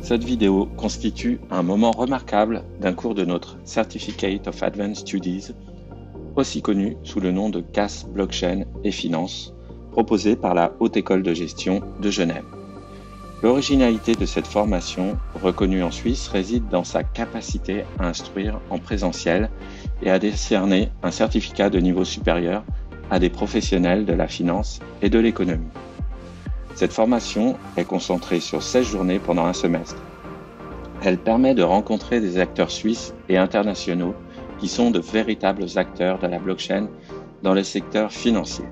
Cette vidéo constitue un moment remarquable d'un cours de notre Certificate of Advanced Studies, aussi connu sous le nom de CAS Blockchain et Finance, proposé par la Haute École de Gestion de Genève. L'originalité de cette formation, reconnue en Suisse, réside dans sa capacité à instruire en présentiel et à décerner un certificat de niveau supérieur à des professionnels de la finance et de l'économie. Cette formation est concentrée sur 16 journées pendant un semestre. Elle permet de rencontrer des acteurs suisses et internationaux qui sont de véritables acteurs de la blockchain dans le secteur financier.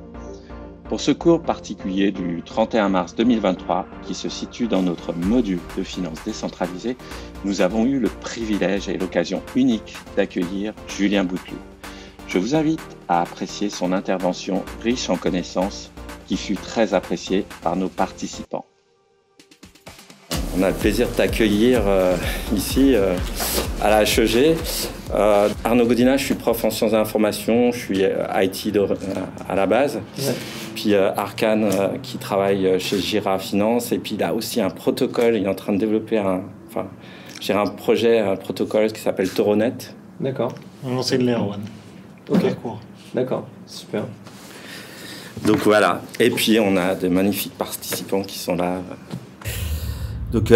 Pour ce cours particulier du 31 mars 2023, qui se situe dans notre module de finance décentralisée, nous avons eu le privilège et l'occasion unique d'accueillir Julien Bouteloup. Je vous invite à apprécier son intervention riche en connaissances qui fut très appréciée par nos participants. On a le plaisir de t'accueillir ici à la HEG. Arnaud Godina, je suis prof en sciences de l'information, je suis IT à la base. Ouais. Puis Arkan qui travaille chez Gira Finance, et puis il a aussi un protocole, il est en train de développer un protocole qui s'appelle Toronet. D'accord. On lancé de l'Air One. Ok. D'accord, super. Donc voilà, et puis on a de magnifiques participants qui sont là. Donc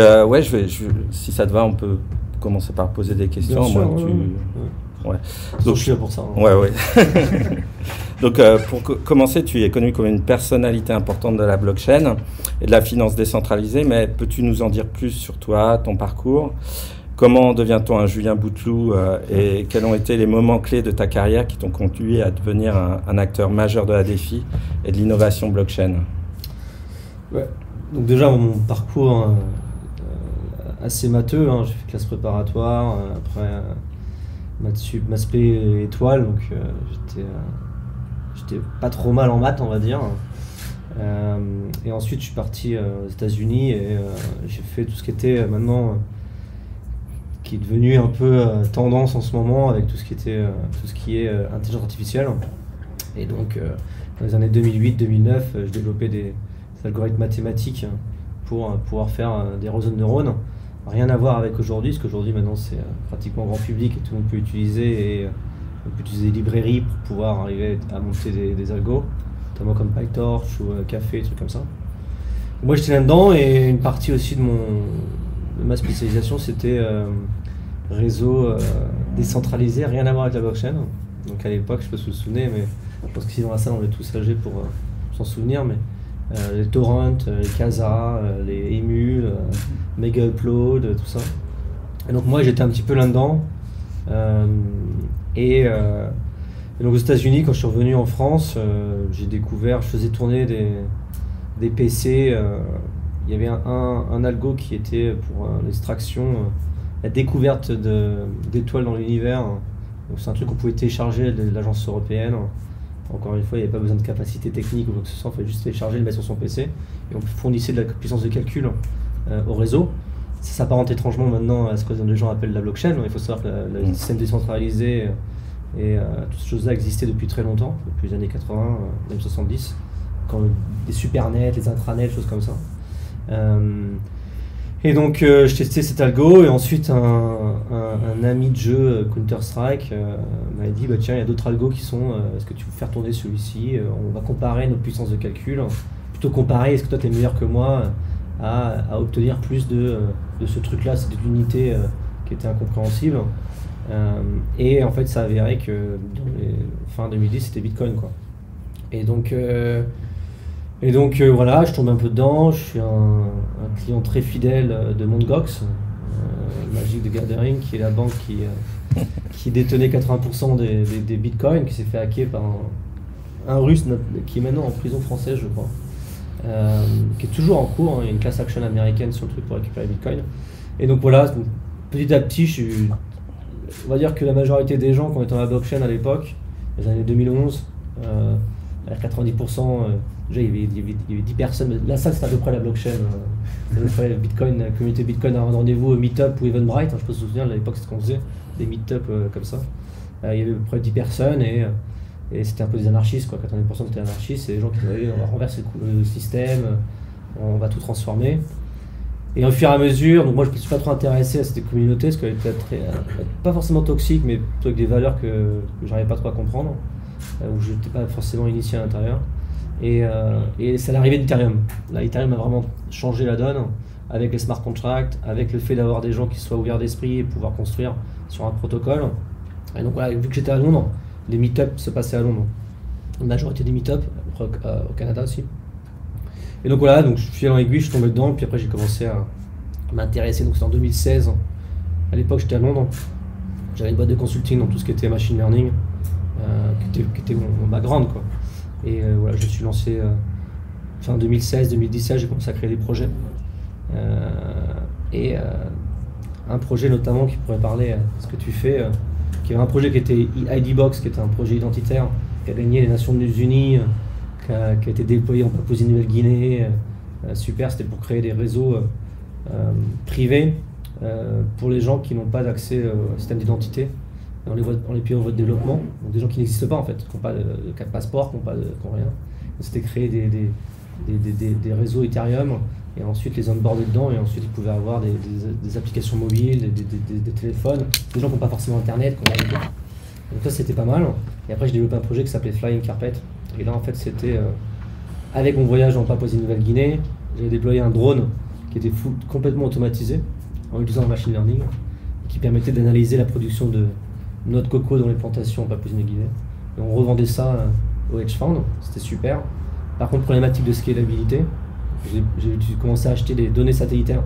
si ça te va, on peut commencer par poser des questions. Bien sûr, Ouais. Donc je suis là pour ça. Hein. Ouais. Donc pour commencer, tu es connu comme une personnalité importante de la blockchain et de la finance décentralisée, mais peux-tu nous en dire plus sur toi, ton parcours ? Comment devient-on un Julien Bouteloup et quels ont été les moments clés de ta carrière qui t'ont conduit à devenir un acteur majeur de la défi et de l'innovation blockchain ? Ouais. Donc déjà, mon parcours assez matheux, hein. J'ai fait classe préparatoire, après maths spé étoile, donc j'étais pas trop mal en maths, on va dire. Et ensuite, je suis parti aux États-Unis et j'ai fait tout ce qui était maintenant... qui est devenu un peu tendance en ce moment avec tout ce qui est intelligence artificielle. Et donc, dans les années 2008-2009, je développais des algorithmes mathématiques pour pouvoir faire des réseaux de neurones. Rien à voir avec aujourd'hui, parce qu'aujourd'hui, maintenant, c'est pratiquement grand public et tout le monde peut utiliser. Et on peut utiliser des librairies pour pouvoir arriver à monter des algos, notamment comme PyTorch ou Café, des trucs comme ça. Moi, j'étais là-dedans, et une partie aussi de ma spécialisation, c'était réseau décentralisé, rien à voir avec la blockchain. Donc à l'époque, je ne sais pas si vous vous souvenez, mais je pense qu'ici dans la salle, on est tous âgés pour s'en souvenir, mais les torrents, les Casa, les émules, Mega Upload, tout ça. Et donc moi, j'étais un petit peu là-dedans. Et donc aux États-Unis, quand je suis revenu en France, j'ai découvert, je faisais tourner des PC. Il y avait un algo qui était pour l'extraction, la découverte d'étoiles dans l'univers. Donc c'est un truc qu'on pouvait télécharger de l'agence européenne. Encore une fois, il n'y avait pas besoin de capacité technique ou quoi que ce soit, il fallait juste télécharger, le mettre sur son PC. Et on fournissait de la puissance de calcul au réseau. Ça s'apparente étrangement maintenant à ce que les gens appellent la blockchain. Il faut savoir que le système décentralisé et toutes ces choses-là existaient depuis très longtemps, depuis les années 80, même 70, quand les supernets, les intranets, des choses comme ça. Et donc je testais cet algo, et ensuite un ami de jeu, Counter-Strike, m'a dit tiens, il y a d'autres algos qui sont, est-ce que tu veux faire tourner celui-ci, on va comparer nos puissances de calcul, plutôt comparer est-ce que toi tu es meilleur que moi à obtenir plus de ce truc-là, c'est de l'unité qui était incompréhensible. Et en fait ça a avéré que dans les fin 2010 c'était Bitcoin, quoi. Et donc voilà, je tombe un peu dedans, je suis un client très fidèle de Mt. Gox, Magic the Gathering, qui est la banque qui détenait 80% des bitcoins, qui s'est fait hacker par un russe qui est maintenant en prison française, je crois, qui est toujours en cours, hein. Il y a une class action américaine sur le truc pour récupérer les bitcoins. Et donc voilà, petit à petit, on va dire que la majorité des gens qui étaient dans la blockchain à l'époque, les années 2011, à 90%, déjà il y avait 10 personnes, là ça c'est à peu près la blockchain, à peu près Bitcoin, la communauté Bitcoin a un rendez-vous au Meetup ou Eventbrite, je peux me souvenir, à l'époque c'est ce qu'on faisait, des Meetup comme ça. Il y avait à peu près 10 personnes et c'était un peu des anarchistes, quoi. 90% étaient anarchistes, c'est des gens qui disaient on va renverser le système, on va tout transformer. Et au fur et à mesure, donc moi je ne me suis pas trop intéressé à cette communauté, parce qu'elle était pas forcément toxique, mais plutôt avec des valeurs que je n'arrivais pas trop à comprendre, où je n'étais pas forcément initié à l'intérieur. Et c'est l'arrivée d'Ethereum. Là, Ethereum a vraiment changé la donne avec les smart contracts, avec le fait d'avoir des gens qui soient ouverts d'esprit et pouvoir construire sur un protocole. Et donc voilà, vu que j'étais à Londres, les meet-ups se passaient à Londres. La majorité des meet-ups, au Canada aussi. Et donc voilà, donc je suis allé en aiguille, je suis tombé dedans, puis après j'ai commencé à m'intéresser. Donc c'était en 2016. À l'époque, j'étais à Londres. J'avais une boîte de consulting dans tout ce qui était machine learning, qui était mon background, quoi. Et voilà, je me suis lancé fin 2016-2017, j'ai commencé à créer des projets. Un projet notamment qui pourrait parler à ce que tu fais, qui avait un projet qui était IDbox, qui était un projet identitaire, qui a gagné les Nations Unies, qui a été déployé en Papouasie-Nouvelle-Guinée. Super, c'était pour créer des réseaux privés pour les gens qui n'ont pas d'accès au système d'identité dans les pays en voie de développement, donc des gens qui n'existent pas en fait, qui n'ont pas de passeport, qui n'ont rien. C'était créer des réseaux Ethereum et ensuite les onboarder dedans, et ensuite ils pouvaient avoir des applications mobiles, des téléphones, des gens qui n'ont pas forcément internet, qui ont rien. Donc ça c'était pas mal. Et après j'ai développé un projet qui s'appelait Flying Carpet, et là en fait c'était avec mon voyage en Papouasie-Nouvelle-Guinée, j'ai déployé un drone qui était complètement automatisé en utilisant le machine learning, qui permettait d'analyser la production de noix de coco dans les plantations en Papouasie-Nouvelle-Guinée. Et on revendait ça au hedge fund, c'était super. Par contre, problématique de scalabilité, j'ai commencé à acheter des données satellitaires.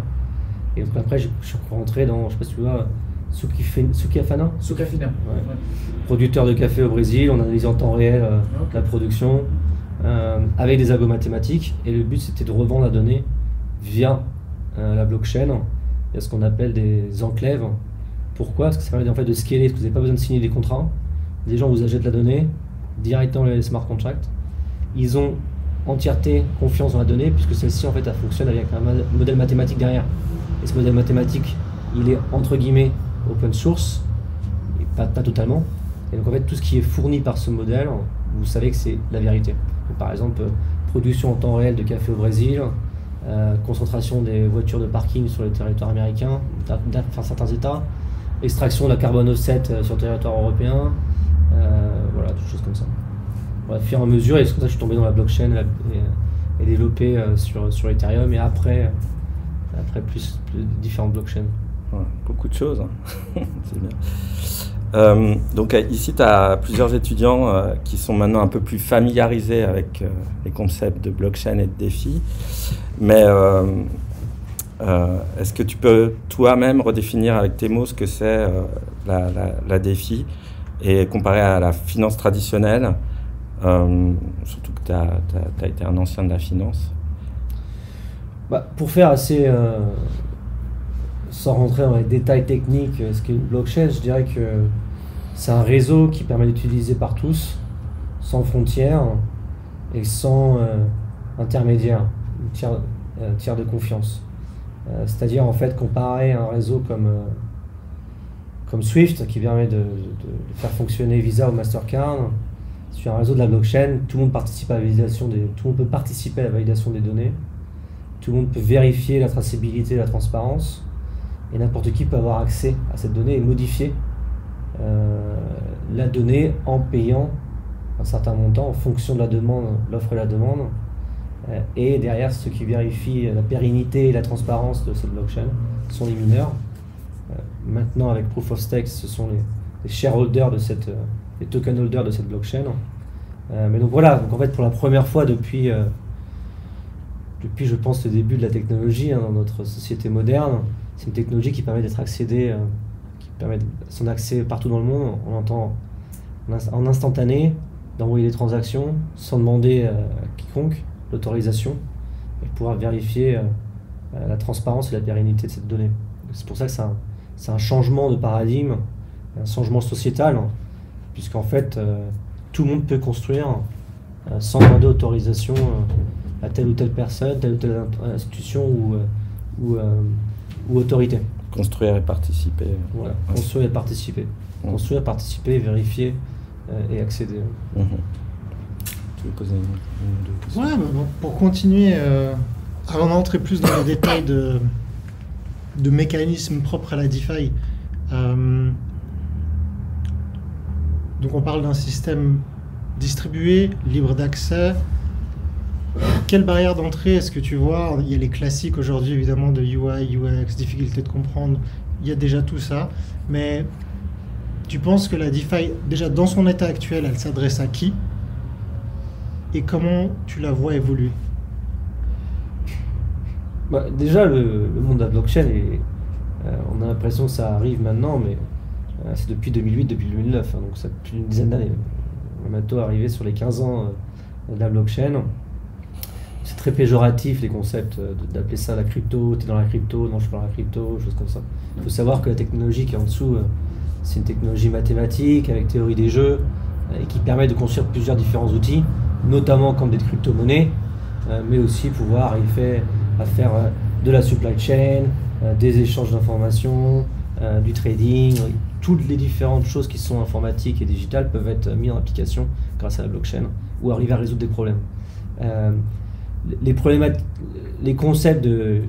Et donc après, je suis rentré dans, je sais pas si tu vois, Sucafana. Sucafina. Ouais. Producteur de café au Brésil, on analysait en temps réel la production avec des algos mathématiques. Et le but, c'était de revendre la donnée via la blockchain. Il y a ce qu'on appelle des enclèves. Pourquoi? Parce que ça permet en fait de scaler, parce que vous n'avez pas besoin de signer des contrats. Les gens vous achètent la donnée directement dans les smart contracts. Ils ont entièreté confiance dans la donnée, puisque celle-ci en fait elle fonctionne avec un modèle mathématique derrière. Et ce modèle mathématique, il est entre guillemets open source, et pas totalement. Et donc en fait tout ce qui est fourni par ce modèle, vous savez que c'est la vérité. Donc, par exemple, production en temps réel de café au Brésil, concentration des voitures de parking sur le territoire américain, enfin certains États, extraction de la carbone offset sur le territoire européen, voilà, toutes choses comme ça. Voilà, au fur et à mesure, et c'est comme ça que je suis tombé dans la blockchain et développé sur Ethereum, et après plus différentes blockchains. Ouais, beaucoup de choses, hein. C'est bien. Donc ici, tu as plusieurs étudiants qui sont maintenant un peu plus familiarisés avec les concepts de blockchain et de défi. Mais est-ce que tu peux toi-même redéfinir avec tes mots ce que c'est la défi et comparer à la finance traditionnelle, surtout que tu as été un ancien de la finance? Pour faire assez, sans rentrer dans les détails techniques, ce qu'est une blockchain, je dirais que c'est un réseau qui permet d'utiliser par tous, sans frontières et sans intermédiaire, tiers de confiance. C'est-à-dire en fait comparer un réseau comme Swift qui permet de faire fonctionner Visa ou Mastercard sur un réseau de la blockchain. Tout le monde participe à la validation tout le monde peut participer à la validation des données, tout le monde peut vérifier la traçabilité et la transparence, et n'importe qui peut avoir accès à cette donnée et modifier la donnée en payant un certain montant en fonction de la demande, l'offre et la demande. Et derrière, ceux qui vérifient la pérennité et la transparence de cette blockchain sont les mineurs. Maintenant, avec Proof of Stake, ce sont les shareholders les token holders de cette blockchain. Mais donc voilà, donc en fait, pour la première fois depuis je pense, le début de la technologie dans notre société moderne, c'est une technologie qui permet d'être accédée, qui permet son accès partout dans le monde. On entend en instantané d'envoyer des transactions sans demander à quiconque l'autorisation et pouvoir vérifier la transparence et la pérennité de cette donnée. C'est pour ça que c'est un changement de paradigme, un changement sociétal, puisqu'en fait tout le monde peut construire sans demander autorisation à telle ou telle personne, telle ou telle institution ou autorité. Construire et participer. Voilà, construire et participer. Construire, participer, vérifier et accéder. Tu veux poser une ou deux questions? Ouais, pour continuer, avant d'entrer plus dans les détails de mécanismes propres à la DeFi. Donc on parle d'un système distribué, libre d'accès. Quelle barrière d'entrée est-ce que tu vois? Il y a les classiques aujourd'hui évidemment de UI, UX, difficulté de comprendre, il y a déjà tout ça, mais tu penses que la DeFi, déjà dans son état actuel, elle s'adresse à qui? Et comment tu la vois évoluer? Déjà, le monde de la blockchain, on a l'impression que ça arrive maintenant, mais c'est depuis 2008, depuis 2009, hein, donc ça fait plus d'une dizaine d'années. On est bientôt arrivé sur les 15 ans de la blockchain. C'est très péjoratif les concepts d'appeler ça la crypto, t'es dans la crypto, non je suis pas dans la crypto, choses comme ça. Il faut savoir que la technologie qui est en dessous, c'est une technologie mathématique avec théorie des jeux et qui permet de construire plusieurs différents outils, notamment comme des crypto-monnaies, mais aussi pouvoir arriver à faire de la supply chain, des échanges d'informations, du trading. Toutes les différentes choses qui sont informatiques et digitales peuvent être mises en application grâce à la blockchain ou arriver à résoudre des problèmes. Les concepts de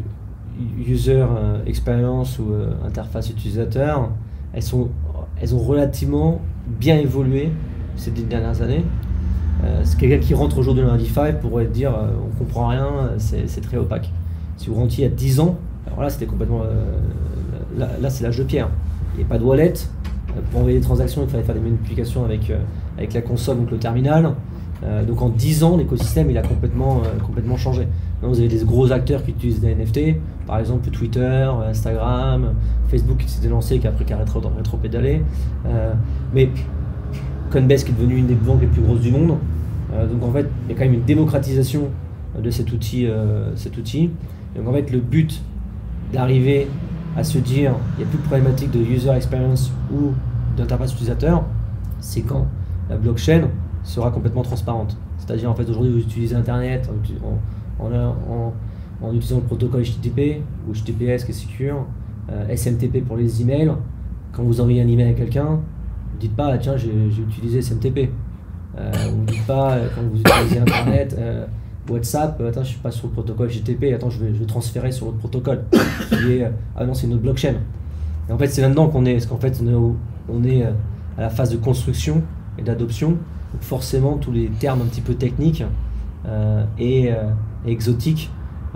user experience ou interface utilisateur, elles ont relativement bien évolué ces 10 dernières années. C'est quelqu'un qui rentre aujourd'hui dans la DeFi pourrait dire on comprend rien, c'est très opaque. Si vous rentriez il y a 10 ans, alors là c'était complètement là c'est l'âge de pierre. Il n'y a pas de wallet. Pour envoyer des transactions, il fallait faire des manipulations avec la console, donc le terminal. Donc en 10 ans, l'écosystème il a complètement changé. Maintenant, vous avez des gros acteurs qui utilisent des NFT, par exemple Twitter, Instagram, Facebook qui s'était lancé, qui a rétro-pédalé. Mais Coinbase qui est devenue une des banques les plus grosses du monde. Donc en fait, il y a quand même une démocratisation de cet outil. Donc en fait, le but d'arriver à se dire il n'y a plus de problématique de user experience ou d'interface utilisateur, c'est quand la blockchain sera complètement transparente. C'est-à-dire en fait aujourd'hui vous utilisez Internet en utilisant le protocole HTTP ou HTTPS qui est secure, SMTP pour les emails. Quand vous envoyez un email à quelqu'un, ne dites pas tiens j'ai utilisé SMTP. Vous ne dites pas quand vous utilisez Internet WhatsApp, attends je suis pas sur le protocole HTTP, attends je vais transférer sur l'autre protocole. Ah non c'est une autre blockchain. Et en fait c'est là-dedans qu'on est, parce qu'en fait on est à la phase de construction et d'adoption. Donc forcément tous les termes un petit peu techniques et exotiques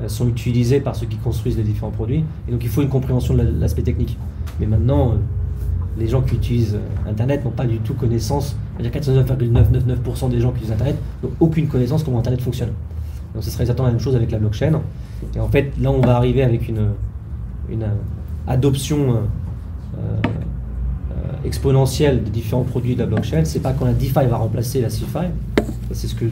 sont utilisés par ceux qui construisent les différents produits. Et donc il faut une compréhension de l'aspect technique. Mais maintenant les gens qui utilisent Internet n'ont pas du tout connaissance. C'est-à-dire 99,999% des gens qui utilisent Internet n'ont aucune connaissance comment Internet fonctionne. Donc ce serait exactement la même chose avec la blockchain. Et en fait, là, on va arriver avec une adoption exponentielle des différents produits de la blockchain. C'est pas quand la DeFi va remplacer la CeFi. C'est ce que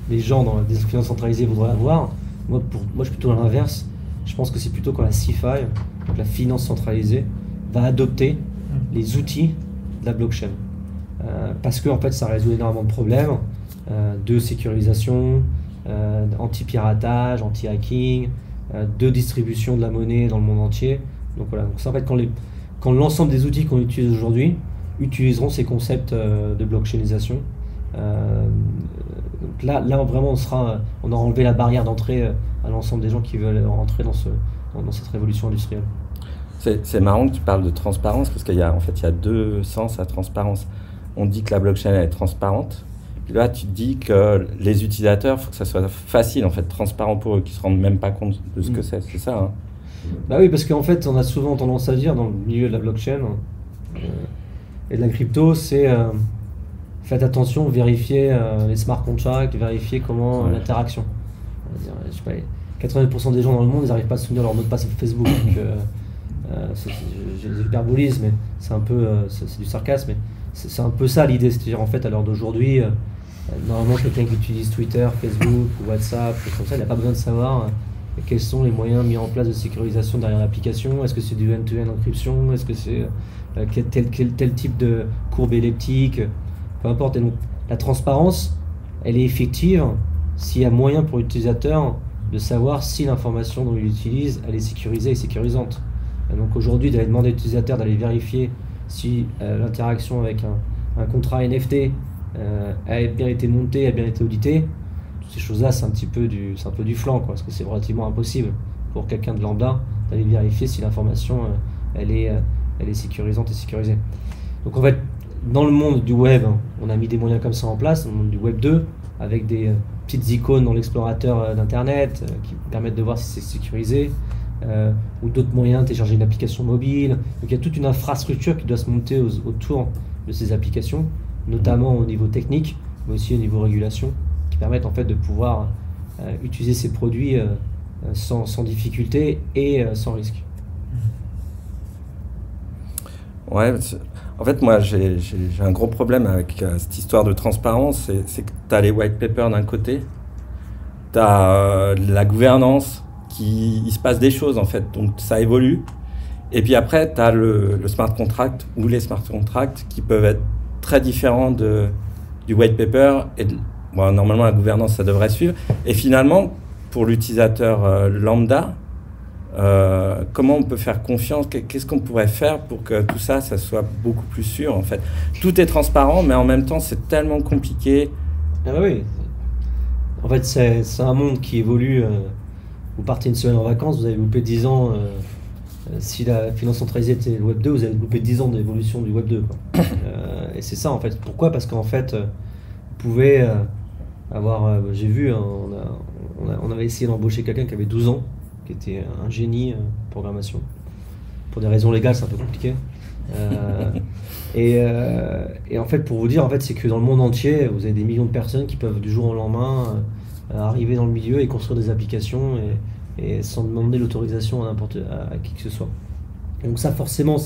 les gens dans les finances centralisées voudraient avoir. Moi, je suis plutôt dans l'inverse. Je pense que c'est plutôt quand la CeFi, donc la finance centralisée, va adopter les outils de la blockchain. Parce que en fait, ça résout énormément de problèmes de sécurisation, anti-piratage, anti-hacking, de distribution de la monnaie dans le monde entier. Donc voilà, donc ça, en fait, quand l'ensemble des outils qu'on utilise aujourd'hui utiliseront ces concepts de blockchainisation, donc là vraiment on aura enlevé la barrière d'entrée à l'ensemble des gens qui veulent rentrer dans cette révolution industrielle. C'est marrant que tu parles de transparence parce qu'il y a deux sens à transparence. On dit que la blockchain est transparente, puis là tu dis que les utilisateurs, il faut que ça soit facile, en fait, transparent pour eux, qu'ils ne se rendent même pas compte de ce que c'est ça hein. Bah oui, parce qu'en fait on a souvent tendance à dire dans le milieu de la blockchain et de la crypto, c'est faites attention, vérifiez les smart contracts, vérifiez comment l'interaction. Je sais pas, 80% des gens dans le monde, ils n'arrivent pas à se souvenir leur mot de passe Facebook. Donc, j'hyperbolise, mais c'est un peu c'est du sarcasme, mais c'est un peu ça l'idée. C'est-à-dire en fait à l'heure d'aujourd'hui, normalement quelqu'un qui utilise Twitter, Facebook ou WhatsApp, comme ça, il n'a pas besoin de savoir quels sont les moyens mis en place de sécurisation derrière l'application. Est-ce que c'est du end-to-end encryption? Est-ce que c'est tel type de courbe elliptique? Peu importe. Et donc la transparence, elle est effective s'il y a moyen pour l'utilisateur de savoir si l'information dont il utilise, elle est sécurisée et sécurisante. Et donc aujourd'hui, d'aller demander à l'utilisateur d'aller vérifier si l'interaction avec un contrat NFT a bien été monté, a bien été audité, toutes ces choses-là, c'est un peu du flan, quoi, parce que c'est relativement impossible. pour quelqu'un de lambda d'aller vérifier si l'information elle est sécurisante et sécurisée. Donc en fait, dans le monde du web, on a mis des moyens comme ça en place, dans le monde du web 2, avec des petites icônes dans l'explorateur d'internet qui permettent de voir si c'est sécurisé, ou d'autres moyens, télécharger une application mobile. Donc il y a toute une infrastructure qui doit se monter autour de ces applications, notamment au niveau technique, mais aussi au niveau régulation, qui permettent en fait de pouvoir utiliser ces produits sans difficulté et sans risque. Ouais, en fait, moi, j'ai un gros problème avec cette histoire de transparence. C'est que tu as les white papers d'un côté, tu as la gouvernance, il se passe des choses, en fait, donc ça évolue. Et puis après, tu as le smart contract ou les smart contracts qui peuvent être très différents du white paper. Bon, normalement, la gouvernance, ça devrait suivre. Et finalement, pour l'utilisateur lambda, comment on peut faire confiance? Qu'est-ce qu'on pourrait faire pour que tout ça, ça soit beaucoup plus sûr, en fait? Tout est transparent, mais en même temps, c'est tellement compliqué. Ah oui. En fait, c'est un monde qui évolue. Vous partez une semaine en vacances, vous avez loupé 10 ans. Si la finance centralisée était le Web 2, vous avez loupé 10 ans d'évolution du Web 2. Quoi. Et c'est ça, en fait. Pourquoi? Parce qu'en fait, vous pouvez avoir... j'ai vu, on avait essayé d'embaucher quelqu'un qui avait 12 ans, qui était un génie en programmation. Pour des raisons légales, c'est un peu compliqué. Et en fait, pour vous dire, en fait, c'est que dans le monde entier, vous avez des millions de personnes qui peuvent du jour au lendemain arriver dans le milieu et construire des applications et sans demander l'autorisation à qui que ce soit. Donc ça, forcément,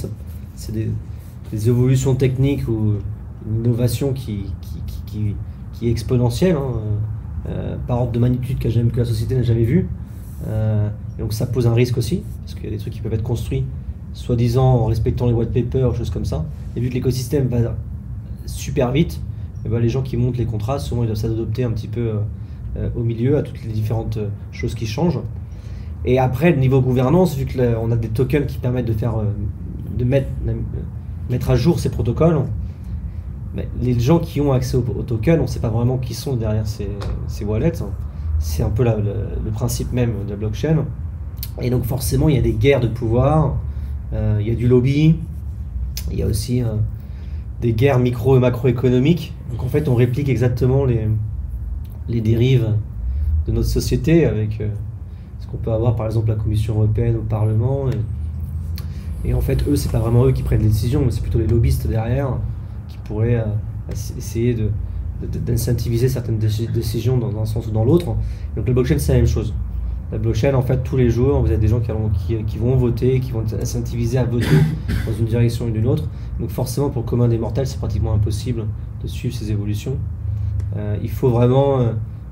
c'est des évolutions techniques ou une innovation qui est exponentielle, par ordre de magnitude que la société n'a jamais vu. Donc ça pose un risque aussi, parce qu'il y a des trucs qui peuvent être construits soi-disant en respectant les white papers, choses comme ça. Et vu que l'écosystème va super vite, et ben les gens qui montent les contrats, souvent ils doivent s'adapter un petit peu au milieu, à toutes les différentes choses qui changent. Et après, le niveau gouvernance, vu qu'on a des tokens qui permettent de mettre à jour ces protocoles, mais les gens qui ont accès aux tokens, on ne sait pas vraiment qui sont derrière ces wallets. C'est un peu le principe même de la blockchain. Et donc forcément, il y a des guerres de pouvoir, il y a du lobby, il y a aussi des guerres micro et macroéconomiques. Donc en fait, on réplique exactement les dérives de notre société avec ce qu'on peut avoir par exemple la Commission européenne au Parlement. Et en fait, eux, c'est pas vraiment eux qui prennent les décisions, mais c'est plutôt les lobbyistes derrière qui pourraient essayer d'incentiviser certaines décisions dans un sens ou dans l'autre. Donc la blockchain, c'est la même chose. La blockchain, en fait, tous les jours, vous avez des gens qui vont voter, qui vont être incentivisés à voter dans une direction ou d'une autre. Donc forcément, pour le commun des mortels, c'est pratiquement impossible de suivre ces évolutions. Il faut vraiment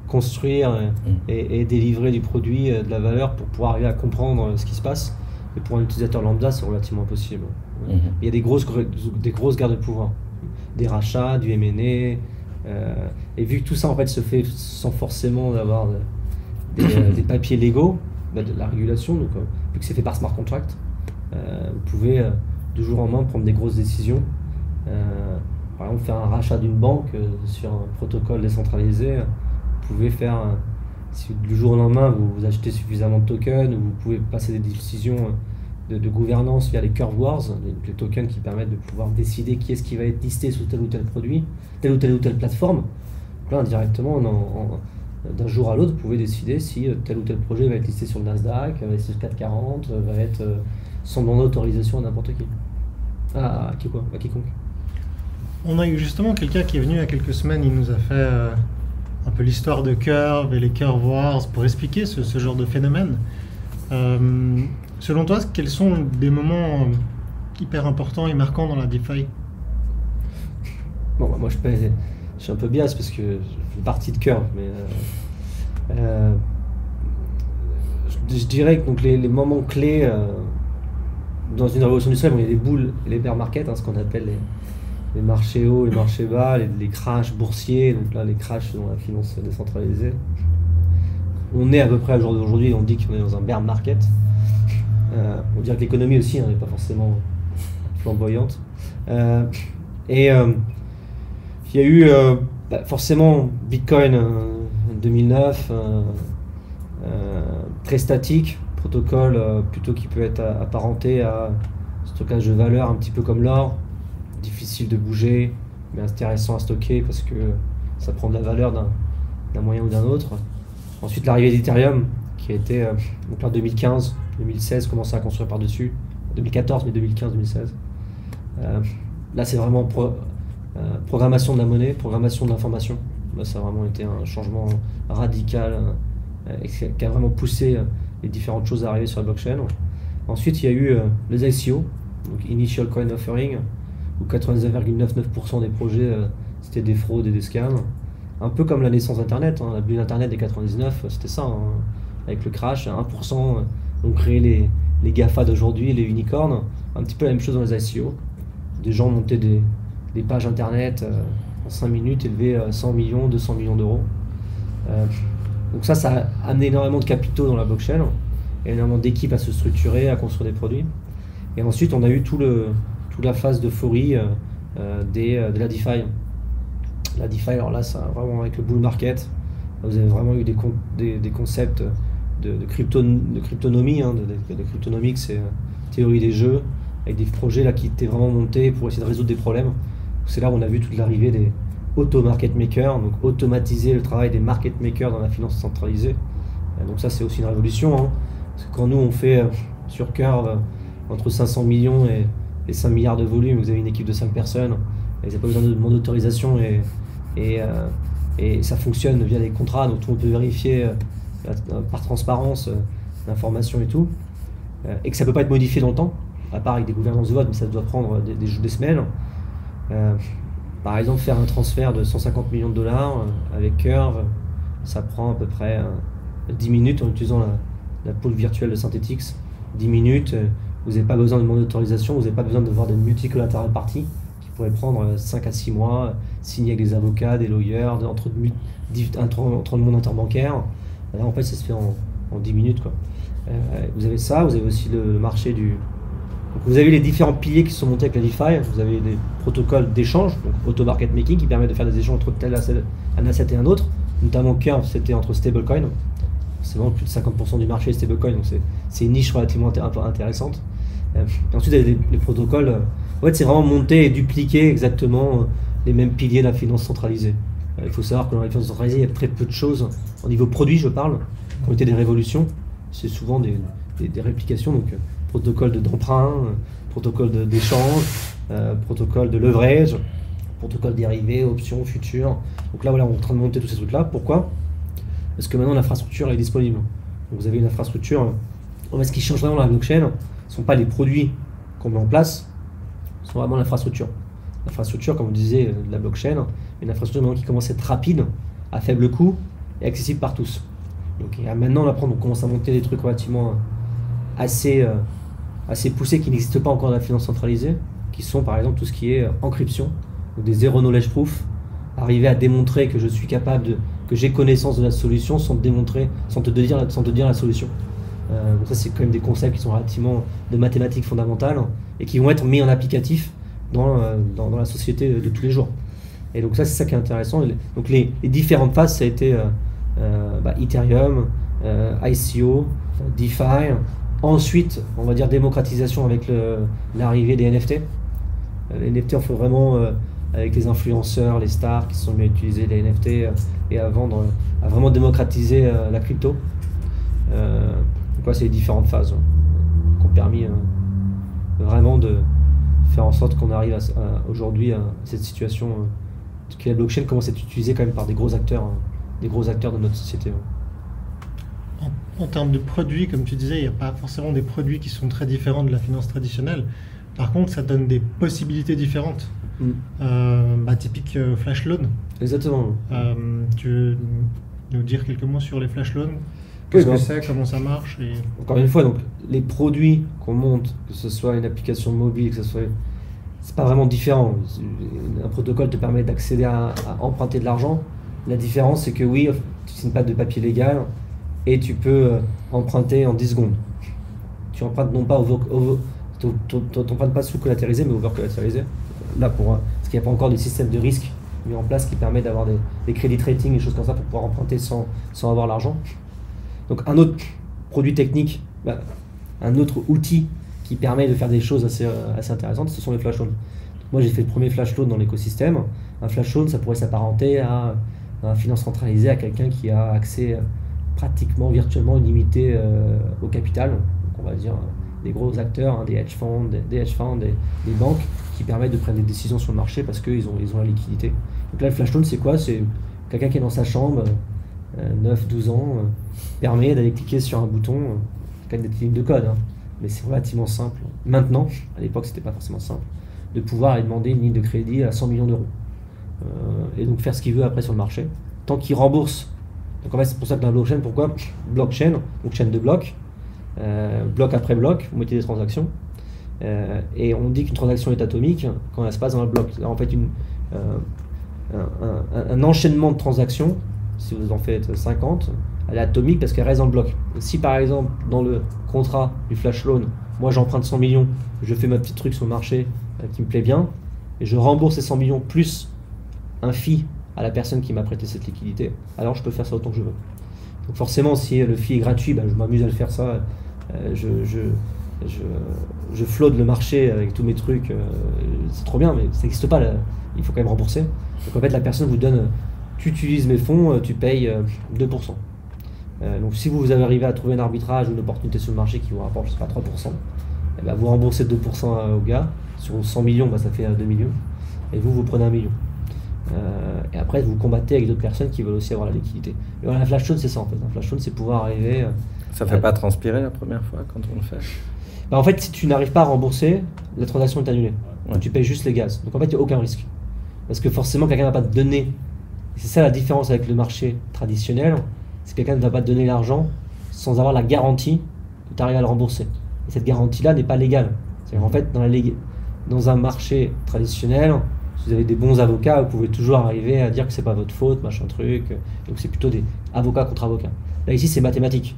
construire et délivrer du produit, de la valeur pour pouvoir arriver à comprendre ce qui se passe. Et pour un utilisateur lambda, c'est relativement impossible. Il y a des grosses guerres de pouvoir, des rachats, du M&A. Et vu que tout ça en fait se fait sans forcément avoir des papiers légaux, de la régulation, donc vu que c'est fait par smart contract, vous pouvez du jour au lendemain prendre des grosses décisions. Par exemple, faire un rachat d'une banque sur un protocole décentralisé, vous pouvez faire, si du jour au lendemain vous achetez suffisamment de tokens, ou vous pouvez passer des décisions de gouvernance via les curve wars, les tokens qui permettent de pouvoir décider qui est-ce qui va être listé sous tel ou tel produit, telle ou telle plateforme. Donc là, indirectement, d'un jour à l'autre, vous pouvez décider si tel ou tel projet va être listé sur le Nasdaq, va être sur le 440, va être sans demander autorisation à n'importe qui. À quiconque. On a eu justement quelqu'un qui est venu il y a quelques semaines, il nous a fait un peu l'histoire de Curve et les Curve Wars pour expliquer ce genre de phénomène. Selon toi, quels sont des moments hyper importants et marquants dans la DeFi? Bon, moi je suis un peu biaisé parce que je fais partie de Curve, mais je dirais que donc, les moments clés dans une révolution industrielle, il y a les bulles et les bear markets, ce qu'on appelle les marchés hauts, les marchés bas, les crashs boursiers, donc là les crashs dans la finance décentralisée. On est à peu près à jour d'aujourd'hui, on dit qu'on est dans un bear market. On dirait que l'économie aussi n'est pas forcément flamboyante. Il y a eu forcément Bitcoin en 2009, très statique, protocole plutôt qui peut être apparenté à stockage de valeur, un petit peu comme l'or, difficile de bouger, mais intéressant à stocker parce que ça prend de la valeur d'un moyen ou d'un autre. Ensuite, l'arrivée d'Ethereum, qui a été donc en 2015, 2016, commencé à construire par-dessus, 2014, mais 2015, 2016. Là, c'est vraiment programmation de la monnaie, programmation de l'information. Là, ça a vraiment été un changement radical qui a vraiment poussé les différentes choses à arriver sur la blockchain. Ensuite, il y a eu les ICO, donc Initial Coin Offering, où 99,99% des projets c'était des fraudes et des scams. Un peu comme la naissance d'Internet, la bulle d'Internet des 99, c'était ça, avec le crash, 1% ont créé les GAFA d'aujourd'hui, les unicorns, un petit peu la même chose dans les ICO. Des gens montaient des pages Internet en 5 minutes et levaient 100 millions, 200 millions d'euros. Donc ça a amené énormément de capitaux dans la blockchain, énormément d'équipes à se structurer, à construire des produits. Et ensuite, on a eu toute la phase d'euphorie de la DeFi. La DeFi, alors là, ça vraiment avec le bull market, vous avez vraiment eu des concepts de cryptonomie, de cryptonomique, c'est théorie des jeux, avec des projets là qui étaient vraiment montés pour essayer de résoudre des problèmes. C'est là où on a vu toute l'arrivée des auto-market makers, donc automatiser le travail des market makers dans la finance centralisée. Donc ça, c'est aussi une révolution, parce que quand nous, on fait sur Curve entre 500 millions et 5 milliards de volume, vous avez une équipe de 5 personnes, et vous n'avez pas besoin de demande d'autorisation, et ça fonctionne via des contrats, donc tout le monde peut vérifier par transparence l'information et tout, et que ça ne peut pas être modifié dans le temps, à part avec des gouvernances de vote, mais ça doit prendre des semaines. Par exemple, faire un transfert de 150 millions de dollars avec Curve, ça prend à peu près 10 minutes en utilisant la pool virtuelle de Synthetix. 10 minutes, vous n'avez pas besoin de demande d'autorisation, vous n'avez pas besoin de voir des multi-collateral parties qui pourraient prendre 5 à 6 mois, signer avec des avocats, des lawyers, entre le monde interbancaire. Là, en fait, ça se fait en 10 minutes, quoi. Vous avez ça, vous avez aussi le marché du... Donc vous avez les différents piliers qui sont montés avec la DeFi. Vous avez des protocoles d'échange, donc auto-market making, qui permettent de faire des échanges entre un asset et un autre, notamment Curve, c'était entre stablecoin. C'est vraiment plus de 50% du marché stablecoin, donc c'est une niche relativement intéressante. Ensuite, il y a les protocoles. En fait, c'est vraiment monter et dupliquer exactement les mêmes piliers de la finance centralisée. Il faut savoir que dans la finance centralisée, il y a très peu de choses, au niveau produit, je parle, qui ont été des révolutions. C'est souvent des réplications, donc protocole d'emprunt, protocole d'échange, protocole de leverage, protocole dérivé, options, futures. Donc là, voilà, on est en train de monter tous ces trucs-là. Pourquoi ? Parce que maintenant, l'infrastructure est disponible. Donc vous avez une infrastructure. En fait, ce qui change vraiment dans la blockchain, ce ne sont pas les produits qu'on met en place, ce sont vraiment l'infrastructure. L'infrastructure, comme vous disiez, de la blockchain, une infrastructure maintenant qui commence à être rapide, à faible coût et accessible par tous. Donc maintenant, on commence à monter des trucs relativement assez poussés qui n'existent pas encore dans la finance centralisée, qui sont par exemple tout ce qui est encryption, donc des zero knowledge proof, arriver à démontrer que je suis capable que j'ai connaissance de la solution sans te dire la solution. Donc ça, c'est quand même des concepts qui sont relativement de mathématiques fondamentales et qui vont être mis en applicatif dans la société de tous les jours. Et donc ça, c'est ça qui est intéressant. Donc les différentes phases, ça a été Ethereum, ICO, DeFi. Ensuite, on va dire démocratisation avec l'arrivée des NFT. Les NFT, on fait vraiment avec les influenceurs, les stars qui se sont mis à utiliser les NFT et à vraiment démocratiser la crypto. Donc ouais, c'est les différentes phases qui ont permis vraiment de faire en sorte qu'on arrive aujourd'hui à cette situation que la blockchain commence à être utilisée quand même par des gros acteurs de notre société. En termes de produits, comme tu disais, il n'y a pas forcément des produits qui sont très différents de la finance traditionnelle. Par contre, ça donne des possibilités différentes. Typique flash loan. Exactement. Tu veux nous dire quelques mots sur les flash loans ? Qu'est-ce que c'est, comment ça marche Encore une fois, donc, les produits qu'on monte, que ce soit une application mobile, c'est pas vraiment différent. Un protocole te permet d'accéder à emprunter de l'argent. La différence, c'est que oui, tu signes pas de papier légal et tu peux emprunter en 10 secondes. Tu empruntes non pas t'empruntes pas sous-collatérisé, mais over-collatérisé. Là, parce qu'il n'y a pas encore de système de risque mis en place qui permet d'avoir des crédits rating et des choses comme ça pour pouvoir emprunter sans avoir l'argent. Donc un autre produit technique un autre outil qui permet de faire des choses assez intéressantes, ce sont les flash loans. Moi, j'ai fait le premier flash loan dans l'écosystème. Un flash loan, ça pourrait s'apparenter à un finance centralisé, à quelqu'un qui a accès pratiquement virtuellement illimité au capital. Donc, on va dire des gros acteurs, des hedge funds, des banques qui permettent de prendre des décisions sur le marché parce qu'ils ont la liquidité. Donc là, le flash loan, c'est quoi? C'est quelqu'un qui est dans sa chambre, 9-12 ans, permet d'aller cliquer sur un bouton, quand même des lignes de code, hein, mais c'est relativement simple. Maintenant, à l'époque, c'était pas forcément simple, de pouvoir aller demander une ligne de crédit à 100 millions d'euros. Et donc faire ce qu'il veut après sur le marché, tant qu'il rembourse. Donc en fait, c'est pour ça que dans la blockchain, pourquoi blockchain, donc chaîne de blocs, bloc après bloc, vous mettez des transactions, et on dit qu'une transaction est atomique quand elle se passe dans le bloc. Là, en fait, un enchaînement de transactions, si vous en faites 50, elle est atomique parce qu'elle reste dans le bloc. Si par exemple, dans le contrat du flash loan, moi j'emprunte 100 millions, je fais ma petite truc sur le marché qui me plaît bien, et je rembourse ces 100 millions plus un fee à la personne qui m'a prêté cette liquidité, alors je peux faire ça autant que je veux. Donc forcément, si le fee est gratuit, je m'amuse à le faire ça, je flotte le marché avec tous mes trucs, c'est trop bien, mais ça n'existe pas, là. Il faut quand même rembourser. Donc en fait, la personne vous donne, tu utilises mes fonds, tu payes 2%. Donc si vous avez arrivé à trouver un arbitrage ou une opportunité sur le marché qui vous rapporte, je sais pas, 3%, vous remboursez 2% au gars, sur 100 millions, ça fait 2 millions, et vous prenez 1 million. Et après, vous combattez avec d'autres personnes qui veulent aussi avoir la liquidité. Et voilà, un flash loan, c'est ça en fait. Un flash loan, c'est pouvoir arriver. Ça fait pas transpirer la première fois quand on le fait? En fait, si tu n'arrives pas à rembourser, la transaction est annulée. Ouais. Donc, tu payes juste les gaz. Donc en fait, il n'y a aucun risque. Parce que forcément, quelqu'un ne va pas te donner. C'est ça la différence avec le marché traditionnel. C'est que quelqu'un ne va pas te donner l'argent sans avoir la garantie que tu arrives à le rembourser. Et cette garantie-là n'est pas légale. C'est-à-dire en fait, dans un marché traditionnel, si vous avez des bons avocats, vous pouvez toujours arriver à dire que c'est pas votre faute, machin truc. Donc c'est plutôt des avocats contre avocats. Là ici c'est mathématique.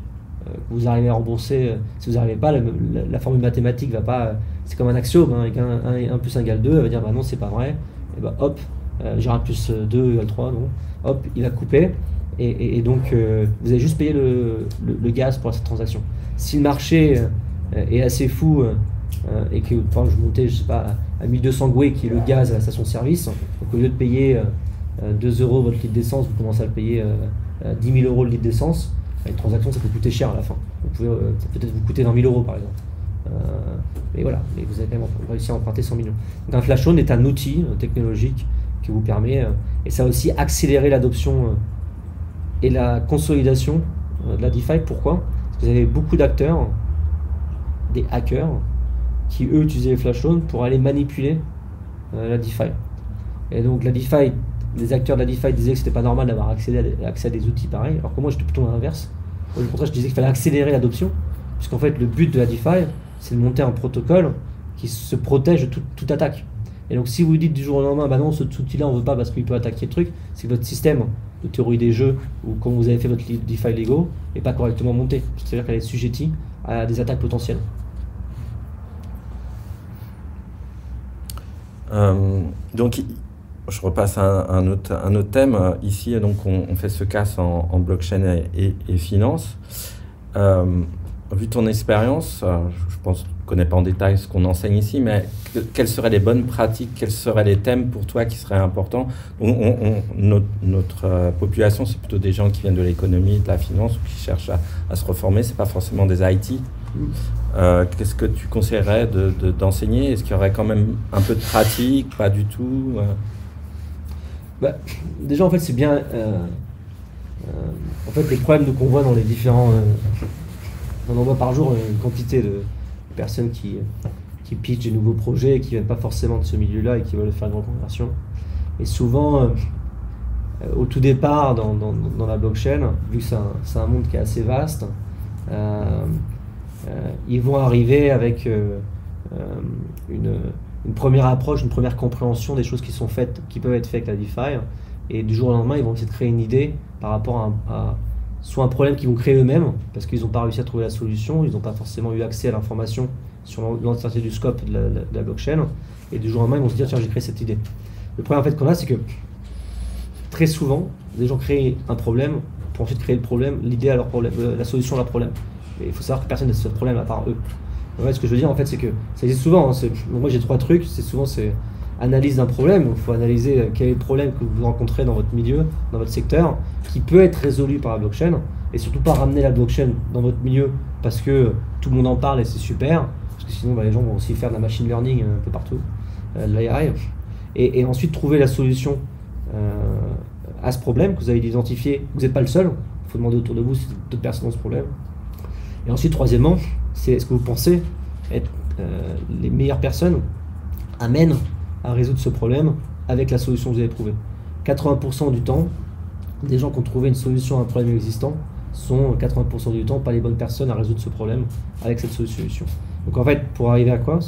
Vous arrivez à rembourser, si vous n'arrivez pas, la formule mathématique va pas. C'est comme un axiome, avec 1 plus 1 égale 2, elle va dire bah non c'est pas vrai. Et bah hop, j'ai 1 plus 2 égale 3, non. Hop, il va couper. Et donc vous avez juste payé le gaz pour cette transaction. Si le marché est assez fou et que je montais, je sais pas, à 1200 Gwei qui est le gaz à la station-service, donc au lieu de payer 2 € votre litre d'essence, vous commencez à le payer 10 000 € le litre d'essence. Une transaction, ça peut coûter cher à la fin. Ça peut peut-être vous coûter 20 000 € par exemple. Mais voilà, mais vous avez quand même réussi à emprunter 100 millions. Donc un flash loan est un outil technologique qui vous permet, et ça a aussi accéléré l'adoption et la consolidation de la DeFi. Pourquoi? Parce que vous avez beaucoup d'acteurs, des hackers, qui eux utilisaient les flash loans pour aller manipuler la DeFi. Et donc la DeFi, les acteurs de la DeFi disaient que c'était pas normal d'avoir accès à des outils pareils, alors que moi j'étais plutôt à l'inverse. Au contraire, je disais qu'il fallait accélérer l'adoption, puisqu'en fait le but de la DeFi, c'est de monter un protocole qui se protège de toute attaque. Et donc si vous dites du jour au lendemain, bah non, ce outil-là on veut pas parce qu'il peut attaquer le truc, c'est que votre système de théorie des jeux, ou quand vous avez fait votre DeFi Lego, n'est pas correctement monté. C'est-à-dire qu'elle est sujettie à des attaques potentielles. Donc, je repasse à un autre thème. Ici, donc, on fait ce casse en blockchain et finance. Vu ton expérience, je pense que tu ne connais pas en détail ce qu'on enseigne ici, mais quelles seraient les bonnes pratiques, quels seraient les thèmes pour toi qui seraient importants? Notre population, c'est plutôt des gens qui viennent de l'économie, de la finance, ou qui cherchent à se reformer, ce n'est pas forcément des IT. Qu'est-ce que tu conseillerais d'enseigner? Est-ce qu'il y aurait quand même un peu de pratique? Pas du tout? Déjà, en fait, c'est bien. En fait, les problèmes qu'on voit dans les différents. On en voit par jour une quantité de personnes qui pitchent des nouveaux projets et qui ne viennent pas forcément de ce milieu-là et qui veulent faire une reconversion. Et souvent, au tout départ, dans la blockchain, vu que c'est un monde qui est assez vaste, ils vont arriver avec une première approche, une première compréhension des choses qui peuvent être faites avec la DeFi, et du jour au lendemain ils vont essayer de créer une idée par rapport à soit un problème qu'ils vont créer eux-mêmes parce qu'ils n'ont pas réussi à trouver la solution, ils n'ont pas forcément eu accès à l'information sur l'entièreté du scope de la blockchain, et du jour au lendemain ils vont se dire tiens, j'ai créé cette idée. Le problème en fait qu'on a, c'est que très souvent les gens créent un problème pour ensuite créer le problème, l'idée à leur problème, la solution à leur problème. Mais il faut savoir que personne n'a ce problème à part eux. Ouais, ce que je veux dire en fait, c'est que ça existe souvent. Hein, moi j'ai 3 trucs. C'est analyse d'un problème. Il faut analyser quel est le problème que vous rencontrez dans votre milieu, dans votre secteur, qui peut être résolu par la blockchain. Et surtout pas ramener la blockchain dans votre milieu parce que tout le monde en parle et c'est super. Parce que sinon les gens vont aussi faire de la machine learning un peu partout, de l'AI. Et ensuite trouver la solution à ce problème que vous avez identifié. Vous n'êtes pas le seul. Il faut demander autour de vous si d'autres personnes ont ce problème. Et ensuite, troisièmement, c'est est-ce que vous pensez être les meilleures personnes amènent à résoudre ce problème avec la solution que vous avez trouvée. 80% du temps, des gens qui ont trouvé une solution à un problème existant sont 80% du temps pas les bonnes personnes à résoudre ce problème avec cette solution. Donc en fait, pour arriver à quoi?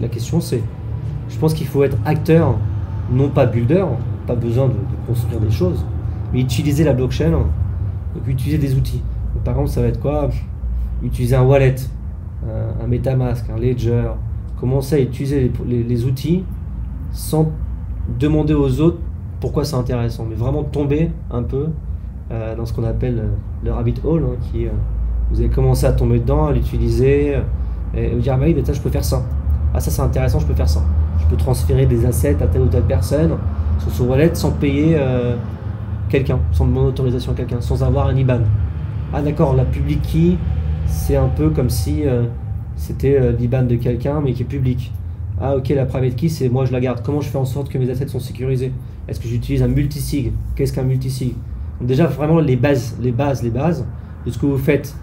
La question c'est, je pense qu'il faut être acteur, non pas builder, pas besoin de construire des choses, mais utiliser la blockchain, donc utiliser des outils. Donc, par exemple, ça va être quoi? Utiliser un wallet, un MetaMask, un Ledger, commencer à utiliser les outils sans demander aux autres pourquoi c'est intéressant, mais vraiment tomber un peu dans ce qu'on appelle le rabbit hole, hein, qui vous allez commencer à tomber dedans, à l'utiliser, et vous dire, bah oui, mais ça, je peux faire ça. Ah, ça, c'est intéressant, je peux faire ça. Je peux transférer des assets à telle ou telle personne sur ce wallet sans payer quelqu'un, sans demander autorisation à quelqu'un, sans avoir un IBAN. Ah, d'accord, la public key, c'est un peu comme si c'était l'IBAN de quelqu'un, mais qui est public. Ah, ok, la private key, c'est moi, je la garde. Comment je fais en sorte que mes assets sont sécurisés? Est-ce que j'utilise un multisig? Qu'est-ce qu'un multisig? Donc déjà, vraiment, les bases de ce que vous faites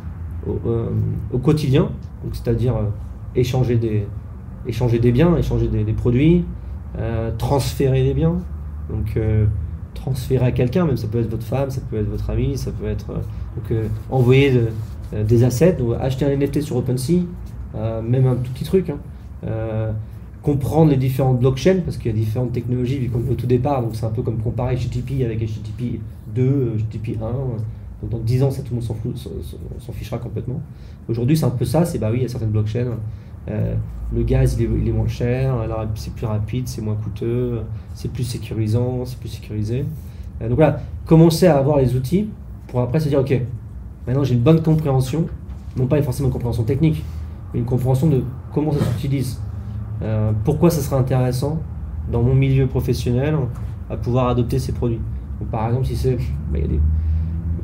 au quotidien, donc c'est-à-dire échanger des biens, échanger des produits, transférer des biens, donc transférer à quelqu'un, même ça peut être votre femme, ça peut être votre ami, ça peut être envoyer des assets, donc acheter un NFT sur OpenSea, même un tout petit truc, hein, comprendre les différentes blockchains, parce qu'il y a différentes technologies, vu qu'on est au tout départ, donc c'est un peu comme comparer HTTP avec HTTP 2, HTTP 1, donc dans 10 ans, ça, tout le monde s'en fichera complètement. Aujourd'hui, c'est un peu ça, c'est bah oui, il y a certaines blockchains, le gaz il est moins cher, c'est plus rapide, c'est moins coûteux, c'est plus sécurisant, c'est plus sécurisé. Donc voilà, commencer à avoir les outils pour après se dire, ok, maintenant j'ai une bonne compréhension, non pas forcément une compréhension technique, mais une compréhension de comment ça s'utilise. Pourquoi ça serait intéressant dans mon milieu professionnel à pouvoir adopter ces produits. Donc, par exemple, si c'est...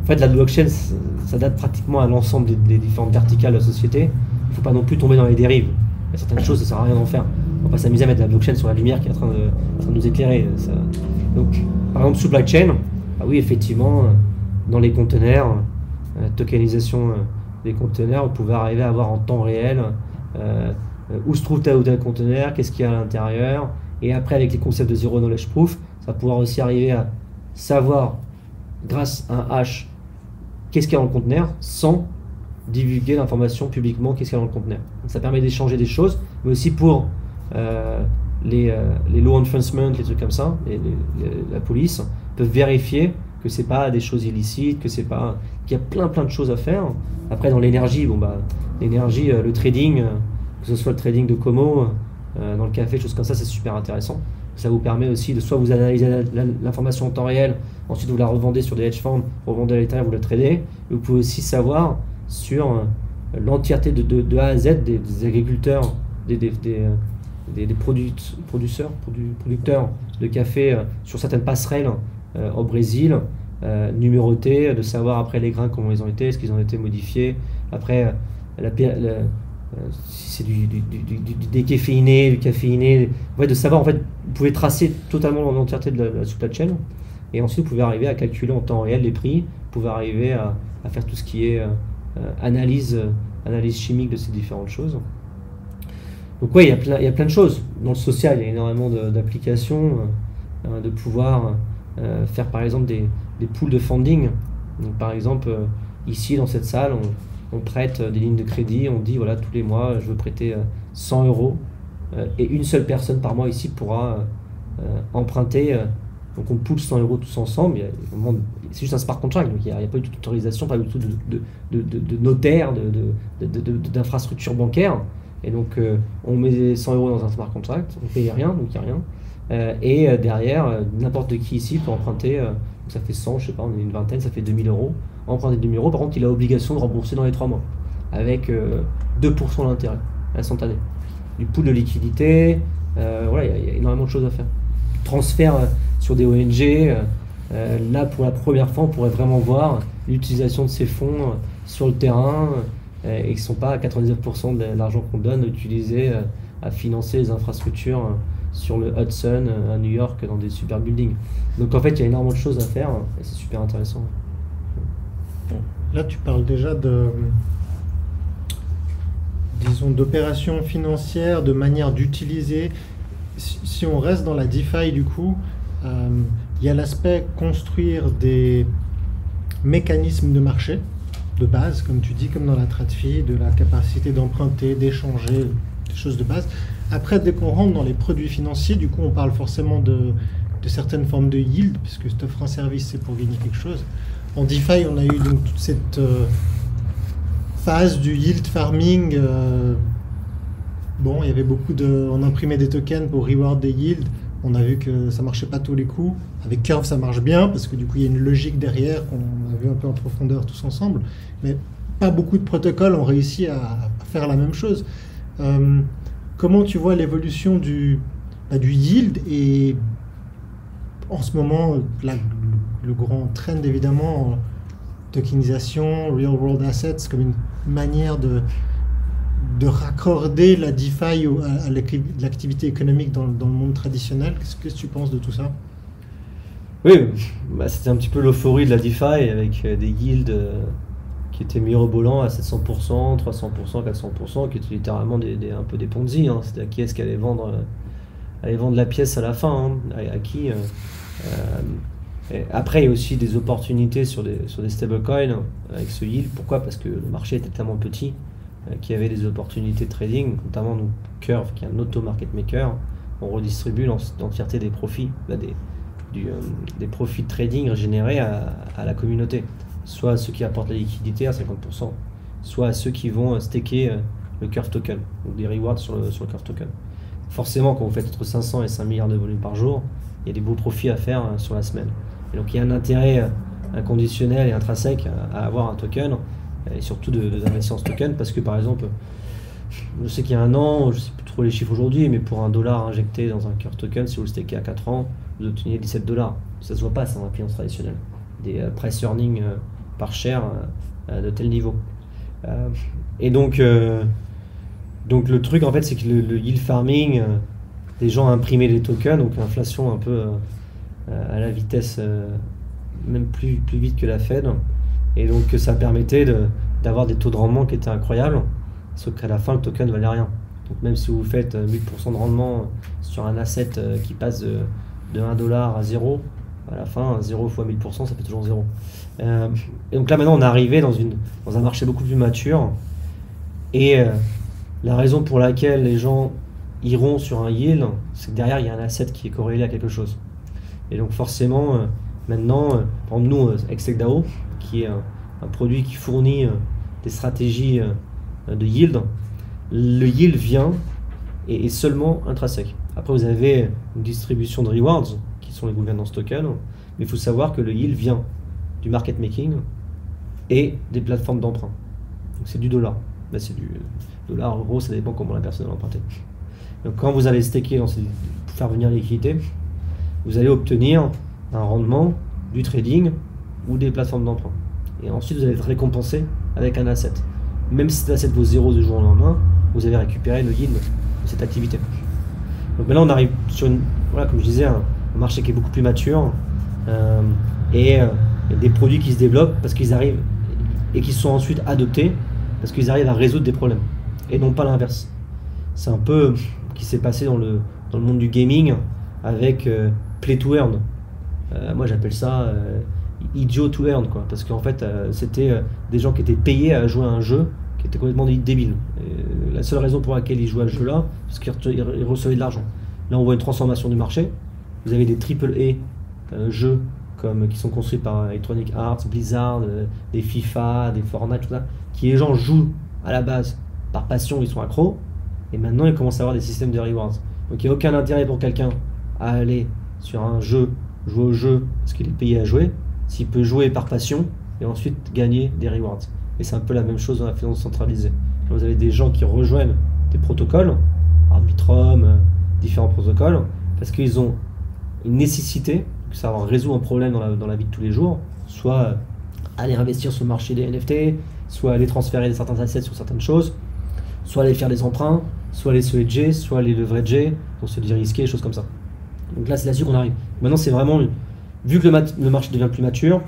En fait, la blockchain, ça date pratiquement à l'ensemble des différentes verticales de la société. Il ne faut pas non plus tomber dans les dérives. Il y a certaines choses, ça ne sert à rien d'en faire. On ne va pas s'amuser à mettre la blockchain sur la lumière qui est en train de nous éclairer. Donc, par exemple, supply chain, bah oui, effectivement, dans les conteneurs, tokenisation des conteneurs, vous pouvez arriver à voir en temps réel où se trouve tel ou tel conteneur, qu'est-ce qu'il y a à l'intérieur, et après avec les concepts de Zero Knowledge Proof, ça va pouvoir aussi arriver à savoir, grâce à un hash, qu'est-ce qu'il y a dans le conteneur, sans divulguer l'information publiquement, qu'est-ce qu'il y a dans le conteneur. Donc ça permet d'échanger des choses, mais aussi pour les law enforcement, les trucs comme ça, la police, peuvent vérifier que c'est pas des choses illicites, que c'est pas, qu'il y a plein de choses à faire. Après dans l'énergie, bon bah l'énergie, le trading, que ce soit le trading de Como, dans le café, choses comme ça, c'est super intéressant. Ça vous permet aussi de soit vous analyser l'information en temps réel, ensuite vous la revendez sur des hedge funds, vous revendez à l'intérieur, vous la tradez, et vous pouvez aussi savoir sur l'entièreté de A à Z des agriculteurs, des producteurs de café sur certaines passerelles au Brésil, numérotés, de savoir après les grains comment ils ont été, est-ce qu'ils ont été modifiés, après si c'est du décaféiné, du caféiné, ouais, de savoir en fait, vous pouvez tracer totalement l'entièreté de la supply chain, et ensuite vous pouvez arriver à calculer en temps réel les prix, vous pouvez arriver à faire tout ce qui est analyse chimique de ces différentes choses. Donc oui, il y a plein de choses. Dans le social, il y a énormément d'applications, de pouvoir faire par exemple des pools de funding. Donc, par exemple, ici dans cette salle, on prête des lignes de crédit, on dit voilà, tous les mois je veux prêter 100 €, et une seule personne par mois ici pourra emprunter, donc on poule 100 € tous ensemble, c'est juste un smart contract, donc il n'y a pas du tout d'autorisation, pas du tout de notaire, d'infrastructure bancaire, et donc on met 100 € dans un smart contract, on ne paye rien, donc il n'y a rien, et derrière, n'importe qui ici peut emprunter, donc ça fait 100, je sais pas, on est une vingtaine, ça fait 2000 €, emprunter 2000 €, par contre il a obligation de rembourser dans les 3 mois. avec 2% d'intérêt instantané. Du pool de liquidité, voilà, il y a énormément de choses à faire. Transfert sur des ONG, là pour la première fois on pourrait vraiment voir l'utilisation de ces fonds sur le terrain et qui ne sont pas à 99% de l'argent qu'on donne utilisé à financer les infrastructures sur le Hudson à New York dans des super buildings. Donc en fait il y a énormément de choses à faire et c'est super intéressant. Là tu parles déjà disons d'opérations financières, de manière d'utiliser. Si on reste dans la DeFi du coup, il y a l'aspect construire des mécanismes de marché de base, comme tu dis, comme dans la TradFi, de la capacité d'emprunter, d'échanger, des choses de base. Après, dès qu'on rentre dans les produits financiers, du coup, on parle forcément de certaines formes de yield, puisque si tu offres un service, c'est pour gagner quelque chose. En DeFi, on a eu donc toute cette phase du yield farming. Bon, il y avait on imprimait des tokens pour reward des yields. On a vu que ça marchait pas tous les coups. Avec Curve, ça marche bien parce que du coup, il y a une logique derrière qu'on a vu un peu en profondeur tous ensemble. Mais pas beaucoup de protocoles ont réussi à faire la même chose. Comment tu vois l'évolution du yield et en ce moment, le grand trend évidemment, tokenisation, real world assets comme une manière de raccorder la DeFi à l'activité économique dans le monde traditionnel. Qu'est-ce que tu penses de tout ça? Oui, c'était un petit peu l'euphorie de la DeFi avec des yields qui étaient mirobolants à 700%, 300%, 400%, qui étaient littéralement un peu des Ponzi. Hein. C'était à qui est-ce qui allait vendre la pièce à la fin, hein, à qui. Après, il y a aussi des opportunités sur des stablecoins avec ce yield. Pourquoi? Parce que le marché était tellement petit qu'il y avait des opportunités de trading, notamment nous, Curve, qui est un auto-market maker. On redistribue l'entièreté des profits, des profits de trading générés à la communauté. Soit à ceux qui apportent la liquidité à 50%, soit à ceux qui vont staker le Curve token, donc des rewards sur le Curve token. Forcément, quand vous faites entre 500 et 5 milliards de volume par jour, il y a des beaux profits à faire sur la semaine. Et donc il y a un intérêt inconditionnel et intrinsèque à avoir un token, et surtout d'investir en ce token, parce que par exemple, je sais qu'il y a un an, je ne sais plus trop les chiffres aujourd'hui, mais pour $1 injecté dans un Curve token, si vous le stakez à 4 ans, vous obtenez $17. Ça ne se voit pas, ça, dans la finance traditionnelle. Des price earnings par share de tel niveau. Et donc le truc, en fait, c'est que le yield farming, les gens imprimaient des tokens, donc l'inflation un peu à la vitesse, même plus vite que la Fed. Et donc ça permettait d'avoir des taux de rendement qui étaient incroyables, sauf qu'à la fin, le token ne valait rien. Donc même si vous faites 1000% de rendement sur un asset qui passe de $1 à 0, à la fin, 0 fois 1000%, ça fait toujours 0. Et donc là, maintenant, on est arrivé dans un marché beaucoup plus mature. Et la raison pour laquelle les gens iront sur un yield, c'est que derrière, il y a un asset qui est corrélé à quelque chose. Et donc forcément, maintenant, par exemple, nous, avec StakeDAO, qui est un produit qui fournit des stratégies de yield, le yield vient et est seulement intrinsèque. Après, vous avez une distribution de rewards, qui sont les gouvernances tokens, mais il faut savoir que le yield vient du market making et des plateformes d'emprunt. Donc c'est du dollar. Là, c'est du dollar, euro, ça dépend comment la personne a emprunté. Donc quand vous allez staker pour faire venir les liquidités, vous allez obtenir un rendement du trading ou des plateformes d'emprunt. Et ensuite, vous allez être récompensé avec un asset. Même si cet asset vaut 0 du jour au lendemain, vous avez récupéré le yield de cette activité. Donc maintenant, on arrive sur comme je disais, un marché qui est beaucoup plus mature et des produits qui se développent parce qu'ils arrivent et qui sont ensuite adoptés parce qu'ils arrivent à résoudre des problèmes et non pas l'inverse. C'est un peu ce qui s'est passé dans le monde du gaming avec Play to Earn. Moi, j'appelle ça idiot to earn, quoi, parce qu'en fait, c'était des gens qui étaient payés à jouer à un jeu qui était complètement débile. Et la seule raison pour laquelle ils jouaient à ce jeu-là, c'est qu'ils recevaient de l'argent. Là, on voit une transformation du marché. Vous avez des AAA jeux qui sont construits par Electronic Arts, Blizzard, des FIFA, des Fortnite, tout ça, qui les gens jouent à la base par passion, ils sont accros, et maintenant ils commencent à avoir des systèmes de rewards. Donc il n'y a aucun intérêt pour quelqu'un à aller sur un jeu, jouer au jeu parce qu'il est payé à jouer, s'il peut jouer par passion et ensuite gagner des rewards. Et c'est un peu la même chose dans la finance centralisée. Vous avez des gens qui rejoignent des protocoles, Arbitrum, différents protocoles, parce qu'ils ont une nécessité, que ça résout un problème dans la vie de tous les jours, soit aller investir sur le marché des NFT, soit aller transférer certains assets sur certaines choses, soit aller faire des emprunts, soit aller se hedger, soit aller leverager, donc se risquer, des choses comme ça. Donc là, c'est là-dessus qu'on arrive. Maintenant, c'est vraiment, vu que le marché devient plus mature,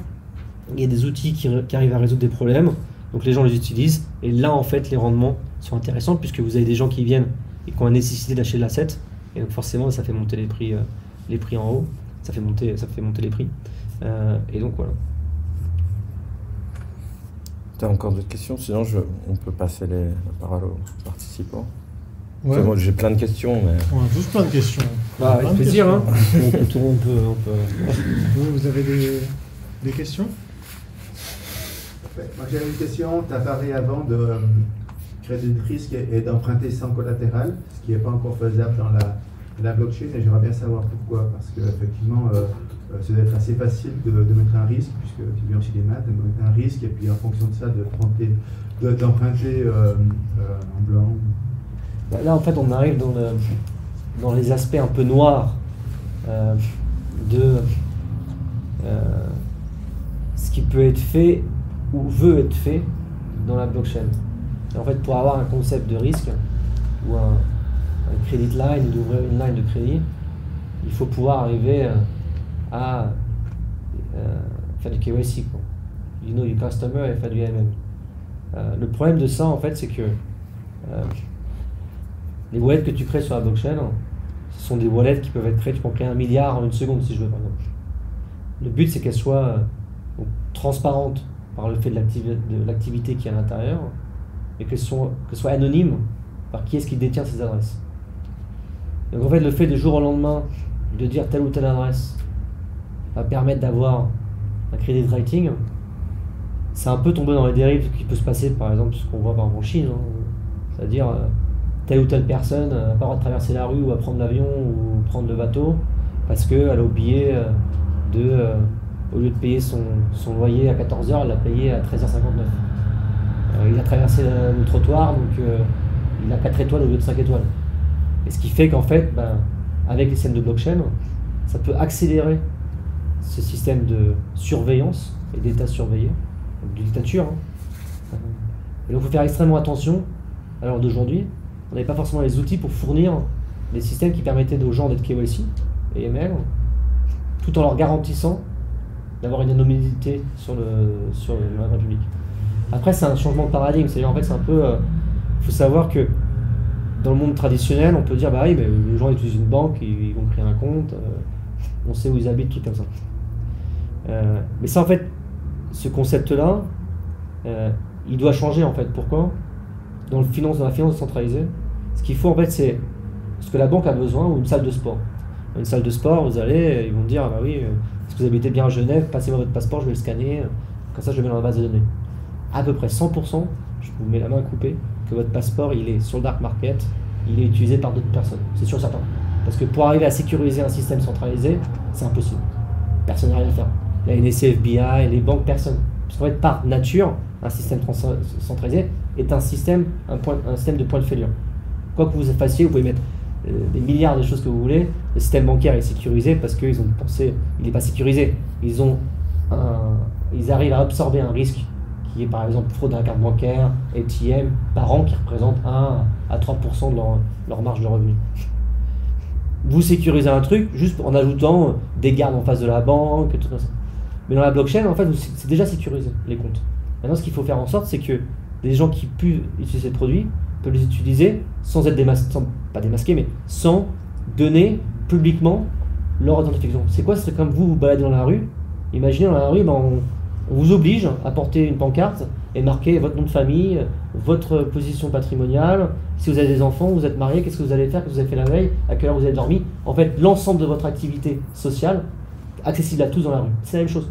il y a des outils qui arrivent à résoudre des problèmes, donc les gens les utilisent, et là, en fait, les rendements sont intéressants, puisque vous avez des gens qui viennent et qui ont la nécessité d'acheter de l'asset, et donc forcément, ça fait monter les prix en haut, ça fait monter les prix, et donc voilà. Tu as encore d'autres questions? Sinon, on peut passer la parole aux participants. Ouais. Moi, j'ai plein de questions, mais... On a tous plein de questions. Avec plaisir, hein. on peut... Vous avez des questions? Moi j'avais une question, tu as parlé avant de crédit de risque et d'emprunter sans collatéral, ce qui n'est pas encore faisable dans la blockchain, et j'aimerais bien savoir pourquoi, parce qu'effectivement ça doit être assez facile de mettre un risque, puisque tu viens aussi des maths, de mettre un risque, et puis en fonction de ça d'emprunter en blanc. Là en fait on arrive dans les aspects un peu noirs de ce qui peut être fait ou veut être fait dans la blockchain. Et en fait, pour avoir un concept de risque ou un credit line ou d'ouvrir une line de crédit, il faut pouvoir arriver à faire du KYC, quoi. You know your customer, et faire du AML. Le problème de ça, en fait, c'est que les wallets que tu crées sur la blockchain, ce sont des wallets qui peuvent être créés, tu peux en créer 1 milliard en 1 seconde si je veux, par exemple. Le but, c'est qu'elles soient transparentes par le fait de l'activité qui est à l'intérieur, et que ce soit anonyme par qui est-ce qui détient ces adresses. Donc en fait, le fait du jour au lendemain de dire telle ou telle adresse va permettre d'avoir un credit rating, c'est un peu tomber dans les dérives qui peut se passer, par exemple, ce qu'on voit par exemple en Chine, hein. C'est-à-dire telle ou telle personne n'a pas le droit de traverser la rue ou à prendre l'avion ou prendre le bateau parce qu'elle a oublié au lieu de payer son loyer à 14h, elle l'a payé à 13h59. Il a traversé le trottoir, donc il a 4 étoiles au lieu de 5 étoiles. Et ce qui fait qu'en fait, avec les systèmes de blockchain, ça peut accélérer ce système de surveillance et d'état surveillé, donc de dictature. Hein. Et donc il faut faire extrêmement attention. À l'heure d'aujourd'hui, on n'avait pas forcément les outils pour fournir des systèmes qui permettaient aux gens d'être KYC et ML, tout en leur garantissant d'avoir une anonymité sur la République. Après, c'est un changement de paradigme. C'est-à-dire, en fait, c'est un peu... faut savoir que dans le monde traditionnel, on peut dire, bah oui, mais les gens utilisent une banque, ils vont créer un compte, on sait où ils habitent, tout comme ça. Mais ça, en fait, ce concept-là, il doit changer, en fait. Pourquoi ? Dans la finance décentralisée, ce qu'il faut, en fait, c'est ce que la banque a besoin, ou une salle de sport. Une salle de sport, vous allez, ils vont dire, ah bah oui, est-ce que vous habitez bien à Genève, passez-moi votre passeport, je vais le scanner, comme ça je le mets dans la base de données. À peu près 100%, je vous mets la main coupée, que votre passeport, il est sur le dark market, il est utilisé par d'autres personnes, c'est sûr certain. Parce que pour arriver à sécuriser un système centralisé, c'est impossible. Personne n'a rien à faire. La NSA, FBI, les banques, personne. Parce qu'en fait, par nature, un système centralisé est un système de point de failure. Quoi que vous fassiez, vous pouvez mettre des milliards de choses que vous voulez, le système bancaire est sécurisé parce qu'ils ont pensé, il n'est pas sécurisé. Ils arrivent à absorber un risque qui est par exemple fraude à la carte bancaire, ATM, par an, qui représente 1 à 3% de leur marge de revenu. Vous sécurisez un truc juste en ajoutant des gardes en face de la banque, tout ça. Mais dans la blockchain, en fait, c'est déjà sécurisé, les comptes. Maintenant, ce qu'il faut faire en sorte, c'est que les gens qui puissent utiliser ces produits peuvent les utiliser sans être pas démasqués, mais sans donner publiquement leur identification. C'est quoi? C'est comme vous baladez dans la rue. Imaginez dans la rue, on vous oblige à porter une pancarte et marquer votre nom de famille, votre position patrimoniale, si vous avez des enfants, vous êtes marié, qu'est-ce que vous allez faire, qu'est-ce que vous avez fait la veille, à quelle heure vous avez dormi. En fait, l'ensemble de votre activité sociale, accessible à tous dans la rue. C'est la même chose.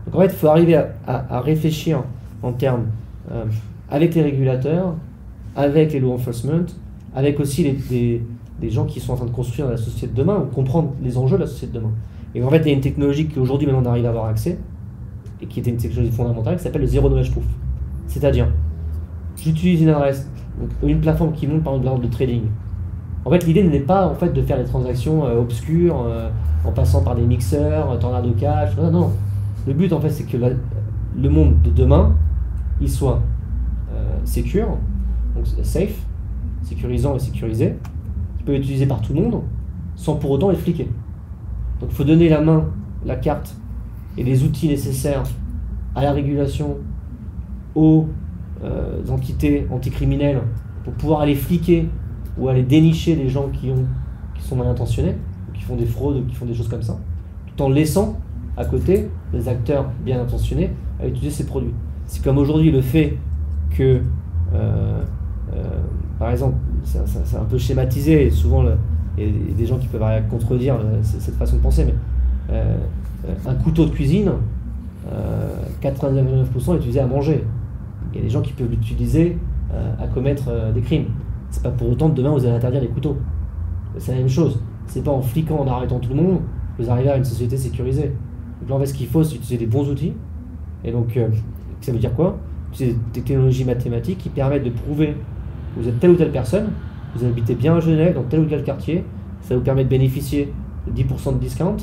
Donc en fait, il faut arriver à réfléchir en termes avec les régulateurs, avec les law enforcement, avec aussi des gens qui sont en train de construire la société de demain, ou comprendre les enjeux de la société de demain. Et en fait, il y a une technologie qu'aujourd'hui, maintenant, on arrive à avoir accès, et qui était une technologie fondamentale, qui s'appelle le Zero Knowledge Proof. C'est-à-dire, j'utilise une adresse, donc une plateforme qui monte par exemple de trading. En fait, l'idée n'est pas en fait de faire des transactions obscures en passant par des mixeurs, tornado cash. Non, non. Le but en fait, c'est que le monde de demain, il soit secure, donc safe, sécurisant et sécurisé, qui peut être utilisé par tout le monde, sans pour autant être fliqué. Donc il faut donner la main, la carte et les outils nécessaires à la régulation, aux entités anticriminelles pour pouvoir aller fliquer ou aller dénicher les gens qui sont mal intentionnés, qui font des fraudes, qui font des choses comme ça, tout en laissant à côté des acteurs bien intentionnés à utiliser ces produits. C'est comme aujourd'hui le fait que, par exemple, c'est un peu schématisé, et souvent il y a des gens qui peuvent contredire cette façon de penser, mais un couteau de cuisine, 99% est utilisé à manger. Il y a des gens qui peuvent l'utiliser à commettre des crimes. C'est pas pour autant que demain vous allez interdire les couteaux. C'est la même chose. C'est pas en fliquant, en arrêtant tout le monde, que vous arrivez à une société sécurisée. Donc là, en fait, ce qu'il faut, c'est utiliser des bons outils. Et donc, ça veut dire quoi? C'est des technologies mathématiques qui permettent de prouver que vous êtes telle ou telle personne, vous habitez bien à Genève, dans tel ou tel quartier, ça vous permet de bénéficier de 10% de discount,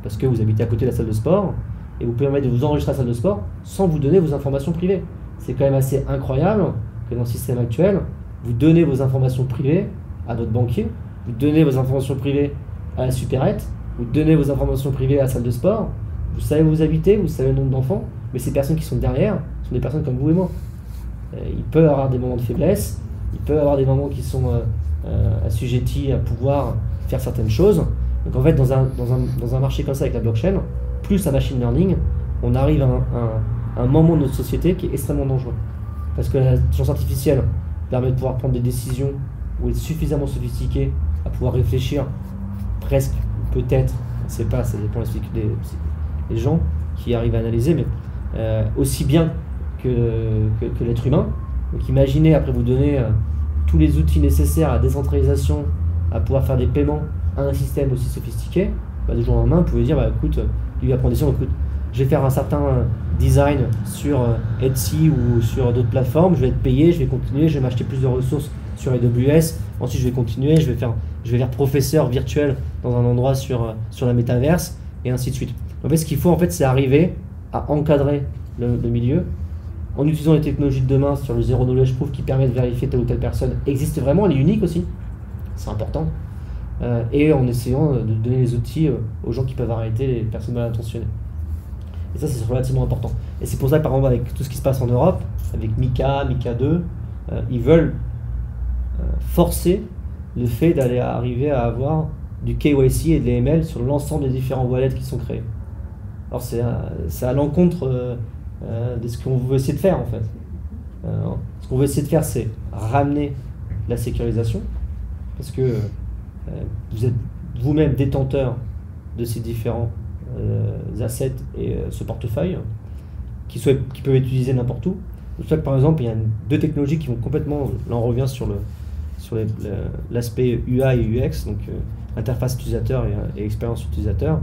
parce que vous habitez à côté de la salle de sport, et vous permet de vous enregistrer à la salle de sport sans vous donner vos informations privées. C'est quand même assez incroyable que dans le système actuel, vous donnez vos informations privées à votre banquier, vous donnez vos informations privées à la supérette, vous donnez vos informations privées à la salle de sport, vous savez où vous habitez, vous savez le nombre d'enfants, mais ces personnes qui sont derrière sont des personnes comme vous et moi. Il peut y avoir des moments de faiblesse, il peut y avoir des moments qui sont assujettis à pouvoir faire certaines choses. Donc en fait, dans un marché comme ça avec la blockchain, plus un machine learning, on arrive à un moment de notre société qui est extrêmement dangereux. Parce que l'intelligence artificielle permet de pouvoir prendre des décisions ou être suffisamment sophistiquée à pouvoir réfléchir presque, peut-être, on ne sait pas, ça dépend des gens qui arrivent à analyser, mais aussi bien que l'être humain. Donc imaginez, après vous donner tous les outils nécessaires à la décentralisation, à pouvoir faire des paiements à un système aussi sophistiqué, du jour au lendemain, vous pouvez dire, écoute, lui va prendre des décisions, écoute, je vais faire un certain design sur Etsy ou sur d'autres plateformes, je vais être payé, je vais continuer, je vais m'acheter plus de ressources sur AWS, ensuite je vais continuer, je vais faire professeur virtuel dans un endroit sur la métaverse, et ainsi de suite. En fait, ce qu'il faut, en fait, c'est arriver à encadrer le milieu, en utilisant les technologies de demain sur le Zero Knowledge Proof qui permet de vérifier telle ou telle personne existe vraiment, elle est unique aussi, c'est important, et en essayant de donner les outils aux gens qui peuvent arrêter les personnes mal intentionnées. Et ça, c'est relativement important. Et c'est pour ça que, par exemple, avec tout ce qui se passe en Europe, avec Mika 2, ils veulent forcer le fait d'aller arriver à avoir du KYC et de l'AML sur l'ensemble des différents wallets qui sont créés. Alors, c'est à l'encontre de ce qu'on veut essayer de faire, en fait. Ce qu'on veut essayer de faire, c'est ramener la sécurisation, parce que vous êtes vous-même détenteur de ces différents assets et ce portefeuille qui peuvent être utilisés n'importe où. C'est pour ça que, par exemple, il y a deux technologies qui vont complètement, là on revient sur l'aspect UI et UX, donc interface utilisateur et expérience utilisateur.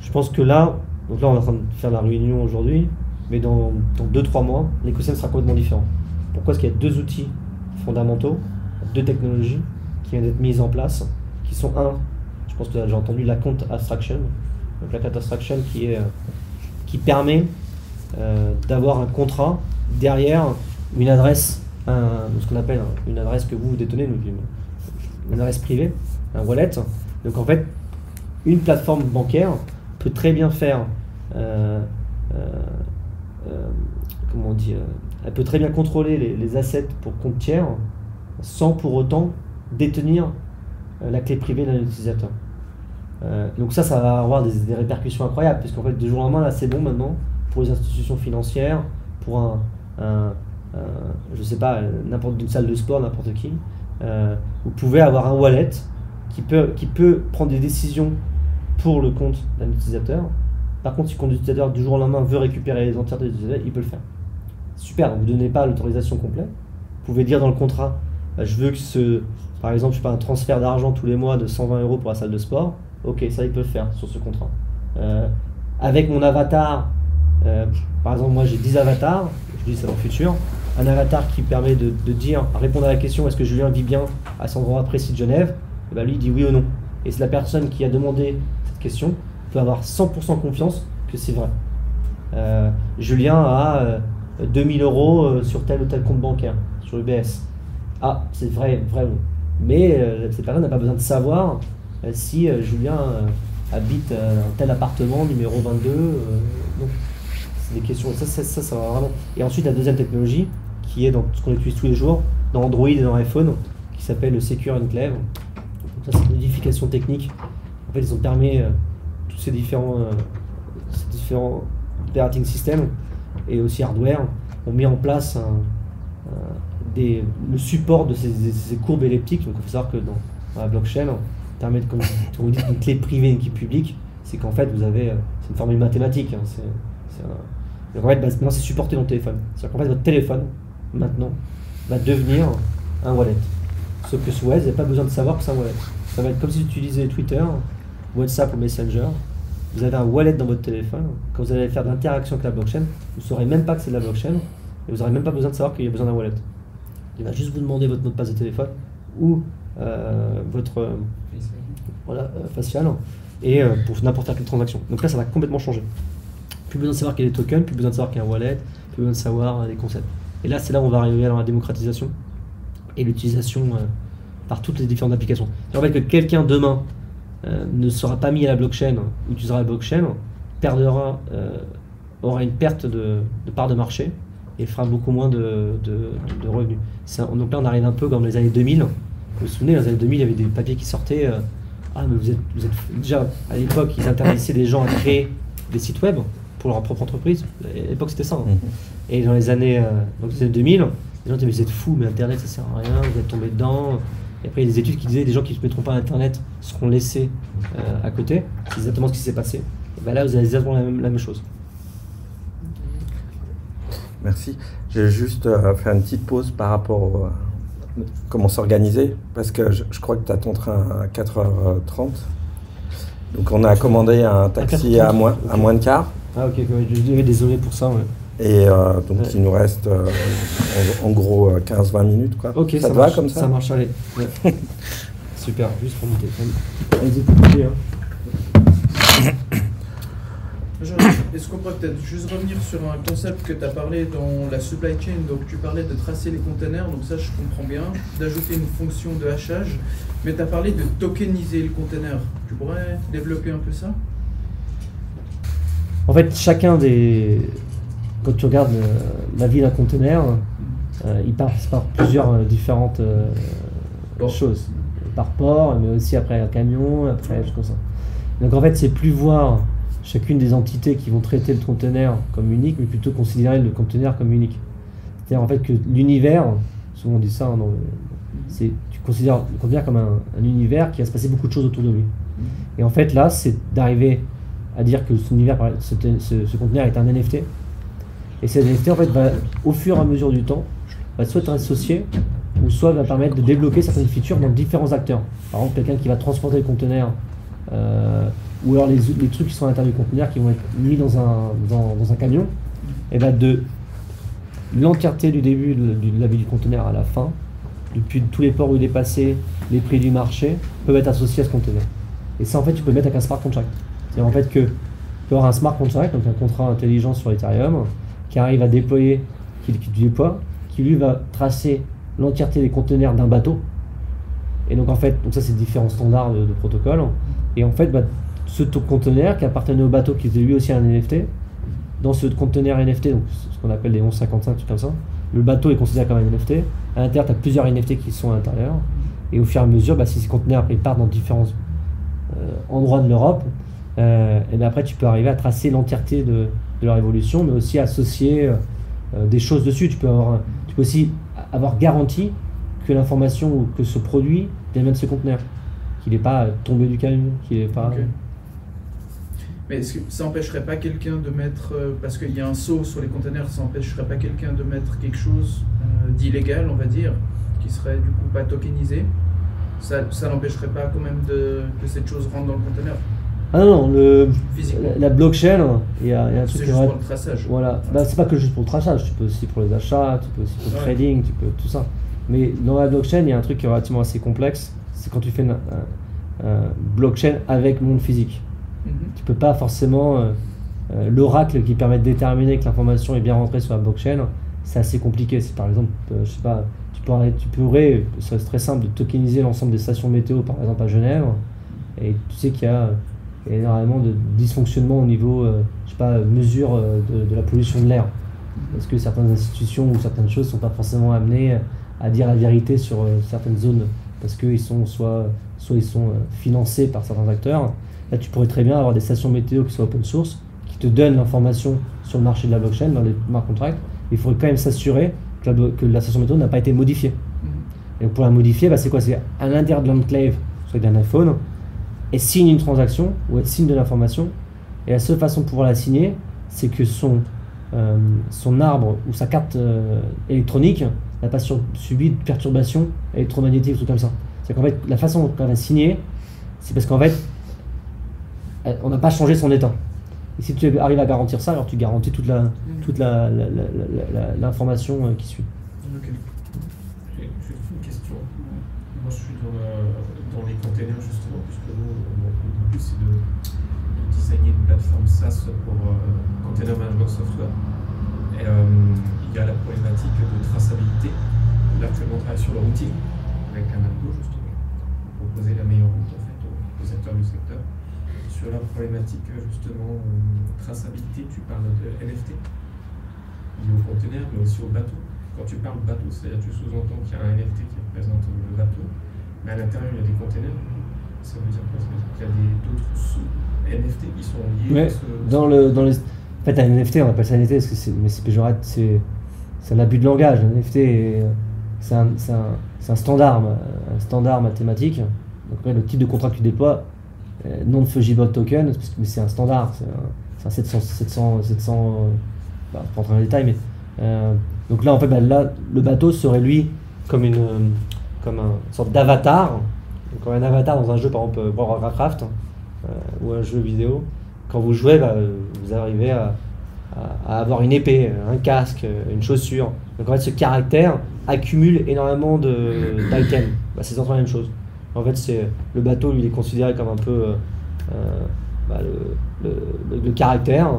Je pense que là on est en train de faire la réunion aujourd'hui, mais dans 2-3 mois, l'écosystème sera complètement différent. Pourquoi? Parce qu'il y a deux outils fondamentaux, deux technologies qui viennent d'être mises en place, qui sont je pense que j'ai entendu l'account abstraction. Donc l'account abstraction qui permet d'avoir un contrat derrière une adresse, ce qu'on appelle une adresse que vous détenez, donc une adresse privée, un wallet. Donc en fait, une plateforme bancaire peut très bien faire, comment on dit, elle peut très bien contrôler les assets pour compte tiers sans pour autant détenir la clé privée d'un utilisateur. Donc ça va avoir des répercussions incroyables, parce qu'en fait, du jour au lendemain, là, c'est bon maintenant pour les institutions financières, pour je sais pas, n'importe une salle de sport, n'importe qui. Vous pouvez avoir un wallet qui peut prendre des décisions pour le compte d'un utilisateur. Par contre, si le compte d'utilisateur du jour au lendemain veut récupérer les entièretés de l'utilisateur, il peut le faire. Super, donc vous ne donnez pas l'autorisation complète. Vous pouvez dire dans le contrat, je veux que par exemple, je fais un transfert d'argent tous les mois de 120 € pour la salle de sport. Ok, ça il peut le faire sur ce contrat. Avec mon avatar, par exemple moi j'ai 10 avatars, je je dis c'est dans le futur, un avatar qui permet de dire, répondre à la question est-ce que Julien vit bien à cet endroit précis de Genève, et ben lui il dit oui ou non. Et c'est la personne qui a demandé cette question peut avoir 100% confiance que c'est vrai. Julien a 2000 € sur tel ou tel compte bancaire, sur UBS. Ah, c'est vrai ou non. Mais cette personne n'a pas besoin de savoir si Julien habite un tel appartement, numéro 22. Non. C'est des questions, ça va vraiment. Et ensuite, la deuxième technologie, qui est dans ce qu'on utilise tous les jours, dans Android et dans iPhone, qui s'appelle le Secure Enclave. Donc ça, c'est une modification technique. En fait, ils ont permis tous ces différents operating systems et aussi hardware ont mis en place le support de ces courbes elliptiques. Donc il faut savoir que dans la blockchain, permet de, comme on dit, une clé privée et une clé publique, c'est qu'en fait vous avez, c'est une formule mathématique. Donc en fait, maintenant c'est supporté dans le téléphone. C'est-à-dire qu'en fait votre téléphone maintenant va devenir un wallet. Sauf que ce wallet, vous n'avez pas besoin de savoir que c'est un wallet. Ça va être comme si vous utilisez Twitter, WhatsApp ou Messenger. Vous avez un wallet dans votre téléphone. Quand vous allez faire de l'interaction avec la blockchain, vous ne saurez même pas que c'est de la blockchain et vous n'aurez même pas besoin de savoir qu'il y a besoin d'un wallet. Il va juste vous demander votre mot de passe de téléphone ou votre facial et pour n'importe quelle transaction. Donc là, ça va complètement changer. Plus besoin de savoir qu'il y a des tokens, plus besoin de savoir qu'il y a un wallet, plus besoin de savoir les concepts. Et là, c'est là où on va arriver dans la démocratisation et l'utilisation par toutes les différentes applications. En fait, que quelqu'un demain ne sera pas mis à la blockchain, utilisera la blockchain, aura une perte de part de marché et fera beaucoup moins de revenus. Donc là, on arrive un peu comme les années 2000. Vous vous souvenez, dans les années 2000, il y avait des papiers qui sortaient. Mais vous êtes déjà, à l'époque, ils interdisaient les gens à créer des sites web pour leur propre entreprise. À l'époque, c'était ça. Et dans les années 2000, les gens disaient, mais vous êtes fous, mais Internet, ça sert à rien, vous êtes tombés dedans. Et après, il y a des études qui disaient, des gens qui ne se mettront pas à Internet seront laissés à côté. C'est exactement ce qui s'est passé. Et ben là, vous avez exactement la même chose. Merci. J'ai juste fait une petite pause par rapport à comment s'organiser, parce que je crois que tu as ton train à 4h30. Donc on a commandé un taxi à moins de quart. Ah ok, désolé pour ça. Ouais. Et donc il nous reste en gros 15-20 minutes. Quoi. Ok, ça te va comme ça? Ça marche, allez. Ouais. Super, juste pour mon téléphone. Allez-y, hein. Est-ce qu'on pourrait peut-être juste revenir sur un concept que tu as parlé dans la supply chain? Donc tu parlais de tracer les containers, donc ça je comprends bien, d'ajouter une fonction de hachage, mais tu as parlé de tokeniser le container. Tu pourrais développer un peu ça? En fait, quand tu regardes la vie d'un container, il passe par plusieurs différentes choses. Par port, mais aussi après un camion, après comme ça. Donc en fait, c'est plus voir chacune des entités qui vont traiter le conteneur comme unique, mais plutôt considérer le conteneur comme unique. C'est-à-dire en fait que l'univers, souvent on dit ça, tu considères le conteneur comme un univers qui va se passer beaucoup de choses autour de lui. Et en fait là, c'est d'arriver à dire que ce conteneur est un NFT. Et cet NFT en fait va, au fur et à mesure du temps, va soit être associé, ou soit va permettre de débloquer certaines features dans différents acteurs. Par exemple, quelqu'un qui va transporter le conteneur, ou alors les trucs qui sont à l'intérieur du conteneur qui vont être mis dans un camion, et bah de l'entièreté du début de la vie du conteneur à la fin, depuis tous les ports où il est passé, les prix du marché, peuvent être associés à ce conteneur. Et ça en fait tu peux le mettre avec un smart contract. C'est-à-dire en fait que tu peux avoir un smart contract, donc un contrat intelligent sur Ethereum, qui arrive à déployer, qui lui va tracer l'entièreté des conteneurs d'un bateau. Et donc en fait, ça c'est différents standards de protocole. Et en fait, ce conteneur qui appartenait au bateau, qui était lui aussi un NFT, dans ce conteneur NFT, donc ce qu'on appelle les 1155, tout comme ça, le bateau est considéré comme un NFT. À l'intérieur, tu as plusieurs NFT qui sont à l'intérieur. Et au fur et à mesure, si ces conteneurs ils partent dans différents endroits de l'Europe, et après tu peux arriver à tracer l'entièreté de leur évolution, mais aussi associer des choses dessus. Tu peux aussi avoir garantie que l'information ou que ce produit vient de ce conteneur, qu'il n'est pas tombé du camion, qu'il n'est pas... Okay. Mais est-ce que ça n'empêcherait pas quelqu'un de mettre, parce qu'il y a un sceau sur les conteneurs, ça n'empêcherait pas quelqu'un de mettre quelque chose d'illégal, on va dire, qui serait du coup pas tokenisé? Ça n'empêcherait pas quand même que cette chose rentre dans le conteneur? Ah non, Physiquement. la blockchain, il y a un truc C'est qui juste est pour le traçage. Voilà, c'est pas que juste pour le traçage, tu peux aussi pour les achats, tu peux aussi pour le Ouais. trading, tu peux tout ça. Mais dans la blockchain, il y a un truc qui est relativement assez complexe, c'est quand tu fais une blockchain avec le monde physique. Mhm. Tu peux pas forcément l'oracle qui permet de déterminer que l'information est bien rentrée sur la blockchain, c'est assez compliqué. Si par exemple, je sais pas, tu pourrais, ce serait très simple de tokeniser l'ensemble des stations météo par exemple à Genève, et tu sais qu'il y a énormément de dysfonctionnements au niveau, je sais pas, mesure de la pollution de l'air. Parce que certaines institutions ou certaines choses ne sont pas forcément amenées à dire la vérité sur certaines zones, parce qu'ils sont soit ils sont financés par certains acteurs. Là, tu pourrais très bien avoir des stations météo qui soient open source, qui te donnent l'information sur le marché de la blockchain, dans les smart contracts. Il faudrait quand même s'assurer que la station météo n'a pas été modifiée. Et pour la modifier, c'est quoi? C'est à l'intérieur de l'enclave, soit d'un iPhone, elle signe une transaction ou elle signe de l'information. Et la seule façon de pouvoir la signer, c'est que son arbre ou sa carte électronique n'a pas subi de perturbations électromagnétiques ou tout comme ça. C'est qu'en fait, la façon dont elle va signer, c'est parce qu'en fait, on n'a pas changé son état. Et si tu arrives à garantir ça, alors tu garantis toute l'information qui suit. Ok. J'ai une question. Moi, je suis dans les containers, justement, puisque nous, mon but, c'est de designer une plateforme SaaS pour Container Management Software. Et il y a la problématique de traçabilité. Là, actuellement, on travaille sur le routing avec un algo, justement, pour proposer la meilleure route en fait, aux acteurs du secteur. Sur la problématique, justement, traçabilité, tu parles de NFT, lié au container, mais aussi au bateau. Quand tu parles bateau, c'est-à-dire tu sous-entends qu'il y a un NFT qui représente le bateau, mais à l'intérieur, il y a des containers. Ça veut dire quoi? Ça veut dire qu'il y a d'autres sous-NFT qui sont liés à ce... En fait, un NFT, on appelle ça NFT parce que c'est péjoratif, c'est un abus de langage. Un NFT, c'est un standard mathématique. Donc, après, le type de contrat que tu déploies, non-fungible token, mais c'est un standard, c'est un 700 pas rentrer dans les détails, mais donc là en fait là le bateau serait lui comme une sorte d'avatar. Donc comme un avatar dans un jeu, par exemple World of Warcraft ou un jeu vidéo, quand vous jouez, vous arrivez à avoir une épée, un casque, une chaussure. Donc en fait ce caractère accumule énormément d'items. C'est exactement la même chose. En fait, le bateau, lui, il est considéré comme un peu le caractère,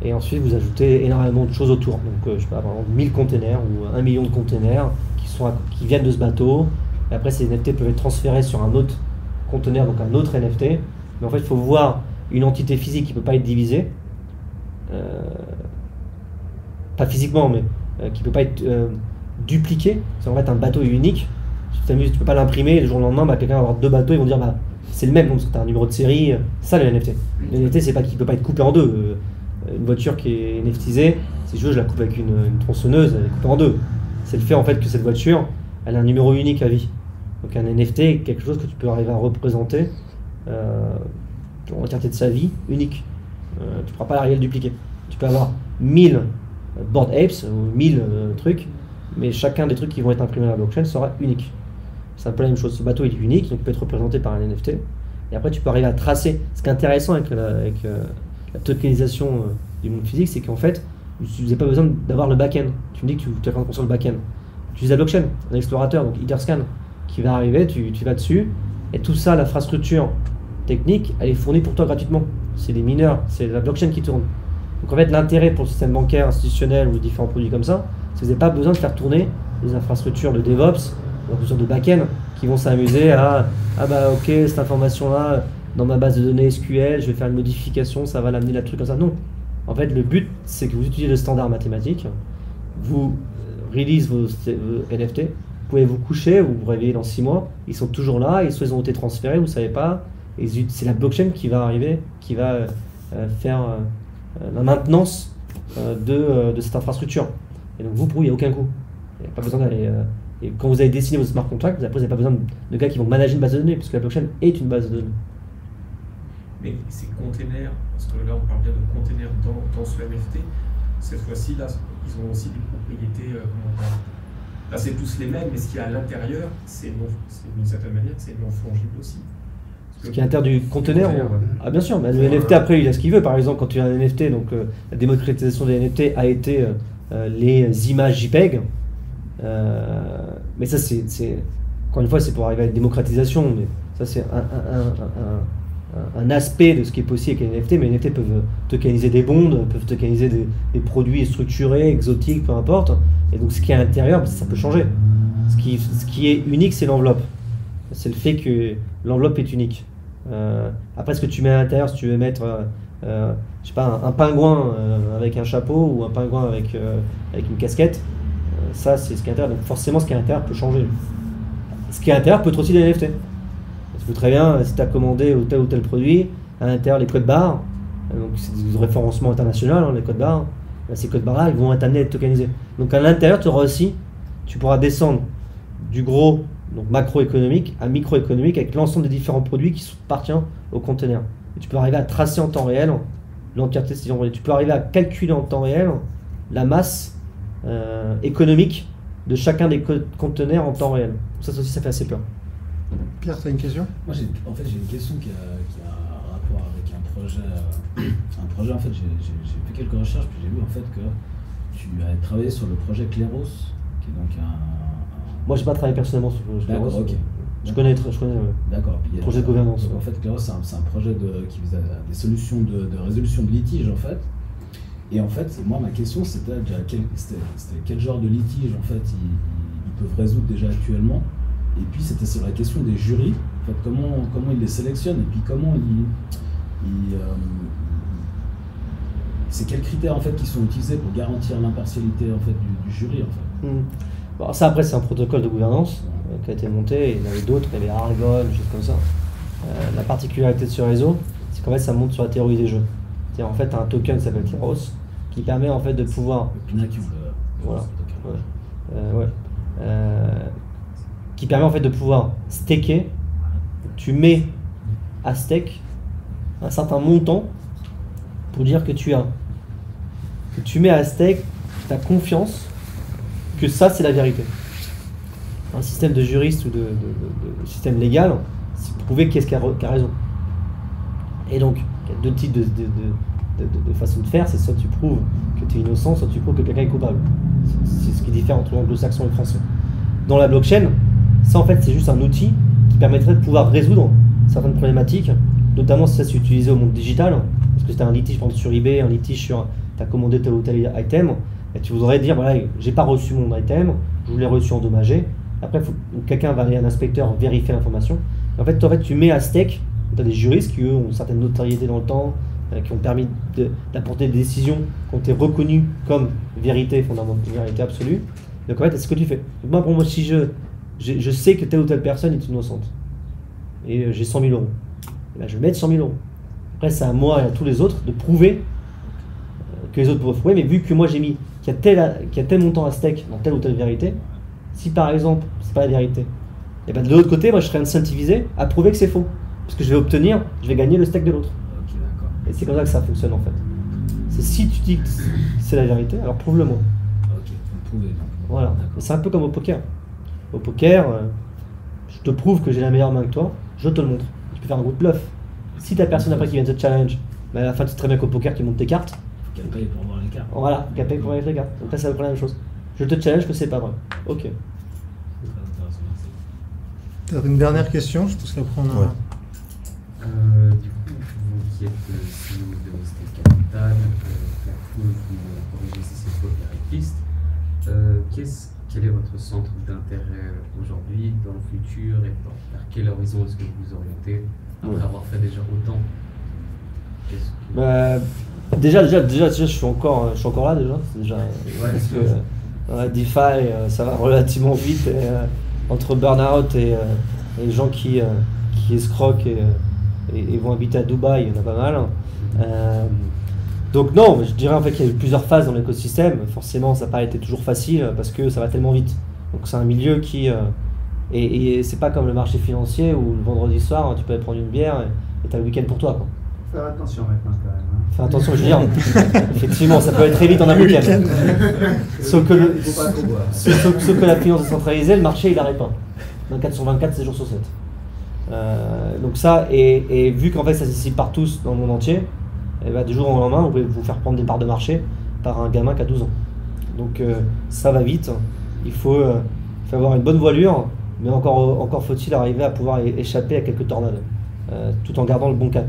et ensuite vous ajoutez énormément de choses autour. Donc, je sais pas, par exemple, 1000 containers ou 1 million de containers qui viennent de ce bateau. Et après, ces NFT peuvent être transférés sur un autre conteneur, donc un autre NFT. Mais en fait, il faut voir une entité physique qui ne peut pas être divisée, pas physiquement, mais qui ne peut pas être dupliquée. C'est en fait un bateau est unique. Tu t'amuses, tu peux pas l'imprimer, et le jour au lendemain, quelqu'un va avoir 2 bateaux, ils vont dire c'est le même, parce que tu as un numéro de série. C'est ça le NFT. Le NFT, c'est pas qu'il peut pas être coupé en deux. Une voiture qui est NFTisée, si je la coupe avec une tronçonneuse, elle est coupée en deux. C'est le fait en fait que cette voiture, elle a un numéro unique à vie. Donc un NFT est quelque chose que tu peux arriver à représenter en entièreté de sa vie, unique. Tu ne pourras pas l'arriver à le dupliquer. Tu peux avoir 1000 Bored Apes ou 1000 trucs, mais chacun des trucs qui vont être imprimés à la blockchain sera unique. C'est un peu la même chose. Ce bateau est unique, donc il peut être représenté par un NFT. Et après, tu peux arriver à tracer. Ce qui est intéressant avec la tokenisation du monde physique, c'est qu'en fait, tu n'as pas besoin d'avoir le back-end. Tu me dis que tu as conscience sur le back-end. Tu utilises la blockchain, un explorateur, donc Etherscan, qui va arriver, tu vas dessus, et tout ça, l'infrastructure technique, elle est fournie pour toi gratuitement. C'est les mineurs, c'est la blockchain qui tourne. Donc en fait, l'intérêt pour le système bancaire institutionnel ou différents produits comme ça, c'est que vous n'avez pas besoin de faire tourner les infrastructures de DevOps, donc de back-end, qui vont s'amuser à ok, cette information-là, dans ma base de données SQL, je vais faire une modification, ça va l'amener la truc comme ça. Non. En fait, le but, c'est que vous utilisez le standard mathématique, vous release vos NFT, vous pouvez vous coucher, vous vous réveillez dans 6 mois, ils sont toujours là, ils ont été transférés, vous ne savez pas, et c'est la blockchain qui va arriver, qui va faire la maintenance de cette infrastructure. Et donc vous, il n'y a aucun coût. Il n'y a pas besoin d'aller... et quand vous avez dessiné vos smart contracts, après, vous n'avez pas besoin de gars qui vont manager une base de données, puisque la blockchain est une base de données. Mais ces containers, parce que là on parle bien de containers dans ce NFT, cette fois-ci, là, ils ont aussi des propriétés, là c'est tous les mêmes, mais ce qu'il y a à l'intérieur, d'une certaine manière, c'est non fongible aussi. Ce qui est à l'intérieur du conteneur. Conteneur, ouais. Ah bien sûr, mais le NFT après il a ce qu'il veut. Par exemple, quand tu as un NFT, donc la démocratisation des NFT a été les images JPEG. Mais ça c'est encore une fois c'est pour arriver à la démocratisation. Mais ça c'est un aspect de ce qui est possible avec les NFT. Mais les NFT peuvent tokeniser des bonds, peuvent tokeniser des produits structurés, exotiques, peu importe. Et donc ce qui est à l'intérieur, ça peut changer. Ce qui est unique, c'est l'enveloppe. C'est le fait que l'enveloppe est unique. Après, ce que tu mets à l'intérieur, si tu veux mettre, je sais pas, un pingouin avec un chapeau ou un pingouin avec une casquette, ça c'est ce qui est à l'intérieur. Donc forcément, ce qui est à l'intérieur peut changer. Ce qui est à l'intérieur peut être aussi des NFT. Tu peux très bien, si tu as commandé tel ou tel produit, à l'intérieur les codes barres, donc c'est du référencement international, hein, les codes barres, là, ces codes barres-là, ils vont être amenés à être tokenisés. Donc à l'intérieur, tu pourras descendre du gros, donc macroéconomique, à microéconomique avec l'ensemble des différents produits qui appartiennent au conteneur. Et tu peux arriver à tracer en temps réel l'entièreté de ces envoyés. Tu peux arriver à calculer en temps réel la masse économique de chacun des conteneurs en temps réel. Ça aussi, ça fait assez peur. Pierre, tu as une question? Moi, j'ai une question qui a un rapport avec un projet. En fait, j'ai fait quelques recherches, puis j'ai vu en fait que tu as travaillé sur le projet Kleros, qui est donc Moi, j'ai pas travaillé personnellement sur le projet. D'accord, ok. Je connais. D'accord. Projet de gouvernance. Donc, en fait, Kleros, c'est un projet qui vise à des solutions de résolution de litiges, en fait. Et en fait, moi, ma question, c'était quel genre de litige, en fait, ils peuvent résoudre déjà actuellement. Et puis, c'était sur la question des jurys. En fait, comment ils les sélectionnent, et puis comment c'est quels critères, en fait, qui sont utilisés pour garantir l'impartialité, en fait, du jury, en fait. Bon, ça, après, c'est un protocole de gouvernance qui a été monté. Il y en avait d'autres, il y avait Aragon, des choses comme ça. La particularité de ce réseau, c'est qu'en fait, ça monte sur la théorie des jeux. C'est-à-dire, en fait, tu as un token qui s'appelle Kleros, qui permet, en fait, de pouvoir... Le Pinakium, voilà. Qui permet, en fait, de pouvoir staker. Tu mets à stake un certain montant pour dire que tu mets à stake ta confiance que ça, c'est la vérité. Un système de juriste ou de système légal, c'est prouver qui est-ce qui a raison. Et donc, il y a deux types de façons de faire. C'est soit tu prouves que tu es innocent, soit tu prouves que quelqu'un est coupable. C'est ce qui diffère entre l'anglo-saxon et le français. Dans la blockchain, ça en fait, c'est juste un outil qui permettrait de pouvoir résoudre certaines problématiques, notamment si ça s'est utilisé au monde digital. Parce que si tu as un litige par exemple, sur eBay, un litige sur tu as commandé tel ou tel item, et tu voudrais dire voilà, j'ai pas reçu mon item, je l'ai reçu endommagé. Après, quelqu'un va aller, un inspecteur, vérifier l'information. En fait, tu mets à stake, tu as des juristes qui eux ont une certaine notoriété dans le temps, qui ont permis d'apporter des décisions qui ont été reconnues comme vérité fondamentale, vérité absolue. Donc en fait, c'est ce que tu fais. Donc, pour moi, si je sais que telle ou telle personne est innocente, et j'ai 100 000 euros, et ben, je vais mettre 100 000 euros. Après, c'est à moi et à tous les autres de prouver que les autres peuvent prouver, mais vu que moi j'ai mis qu'il y a tel montant à stake dans telle ou telle vérité, si par exemple, c'est pas la vérité, et ben de l'autre côté, moi je serais incentivisé à prouver que c'est faux. Parce que je vais gagner le stake de l'autre. Ok, d'accord. Et c'est comme ça que ça fonctionne en fait. C'est si tu dis que c'est la vérité, alors prouve-le-moi. Ok, faut le prouver. Donc. Voilà. C'est un peu comme au poker. Au poker, je te prouve que j'ai la meilleure main que toi, je te le montre. Tu peux faire un gros bluff. Si t'as personne après qui vient te challenge, mais à la fin tu sais très bien qu'au poker tu montes tes cartes. Faut qu'elle paye pour voir les cartes. Voilà, qu'elle paye pour voir les cartes. Donc là c'est la même chose. Je te challenge que c'est pas vrai. Ok. Très intéressant, merci. T'as une dernière question, je pense qu'après on a... Ouais. Du coup, vous qui êtes CEO de Hosted Capital, Plateau, vous corrigez si c'est faux, Clarifiste, quel est votre centre d'intérêt aujourd'hui, dans le futur, et vers quel horizon est-ce que vous vous orientez après avoir fait déjà autant? Déjà, je suis encore là déjà. Parce que DeFi, ça va relativement vite. Et, entre burn-out et les gens qui escroquent et vont habiter à Dubaï, il y en a pas mal. Donc non, je dirais en fait qu'il y a eu plusieurs phases dans l'écosystème. Forcément, ça n'a pas été toujours facile parce que ça va tellement vite. Donc c'est un milieu qui... et c'est pas comme le marché financier où le vendredi soir, tu peux aller prendre une bière et tu as le week-end pour toi, quoi. Faire attention maintenant quand même. Hein. Faire attention, je veux dire, effectivement, ça peut aller très vite en un week-end. Sauf que la finance décentralisée, le marché il n'arrête pas. 24 sur 24, 7 jours sur 7. Donc ça, et vu qu'en fait ça se décide par tous dans le monde entier, et bah, du jour au lendemain, vous pouvez vous faire prendre des parts de marché par un gamin qui a 12 ans. Donc ça va vite, il faut avoir une bonne voilure, mais encore faut-il arriver à pouvoir échapper à quelques tornades, tout en gardant le bon cap.